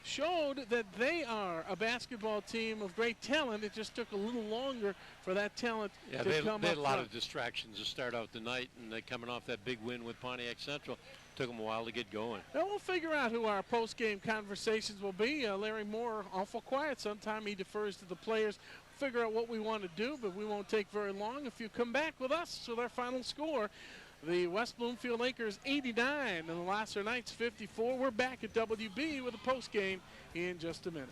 showed that they are a basketball team of great talent. It just took a little longer for that talent to come up. They had a lot of distractions to start out the night, and they're coming off that big win with Pontiac Central. Took them a while to get going. Now we'll figure out who our post-game conversations will be. Larry Moore, awful quiet. Sometime he defers to the players. Figure out what we want to do, but we won't take very long if you come back with us with our final score. The West Bloomfield Lakers 89 and the Lahser Knights 54. We're back at WB with a post game in just a minute.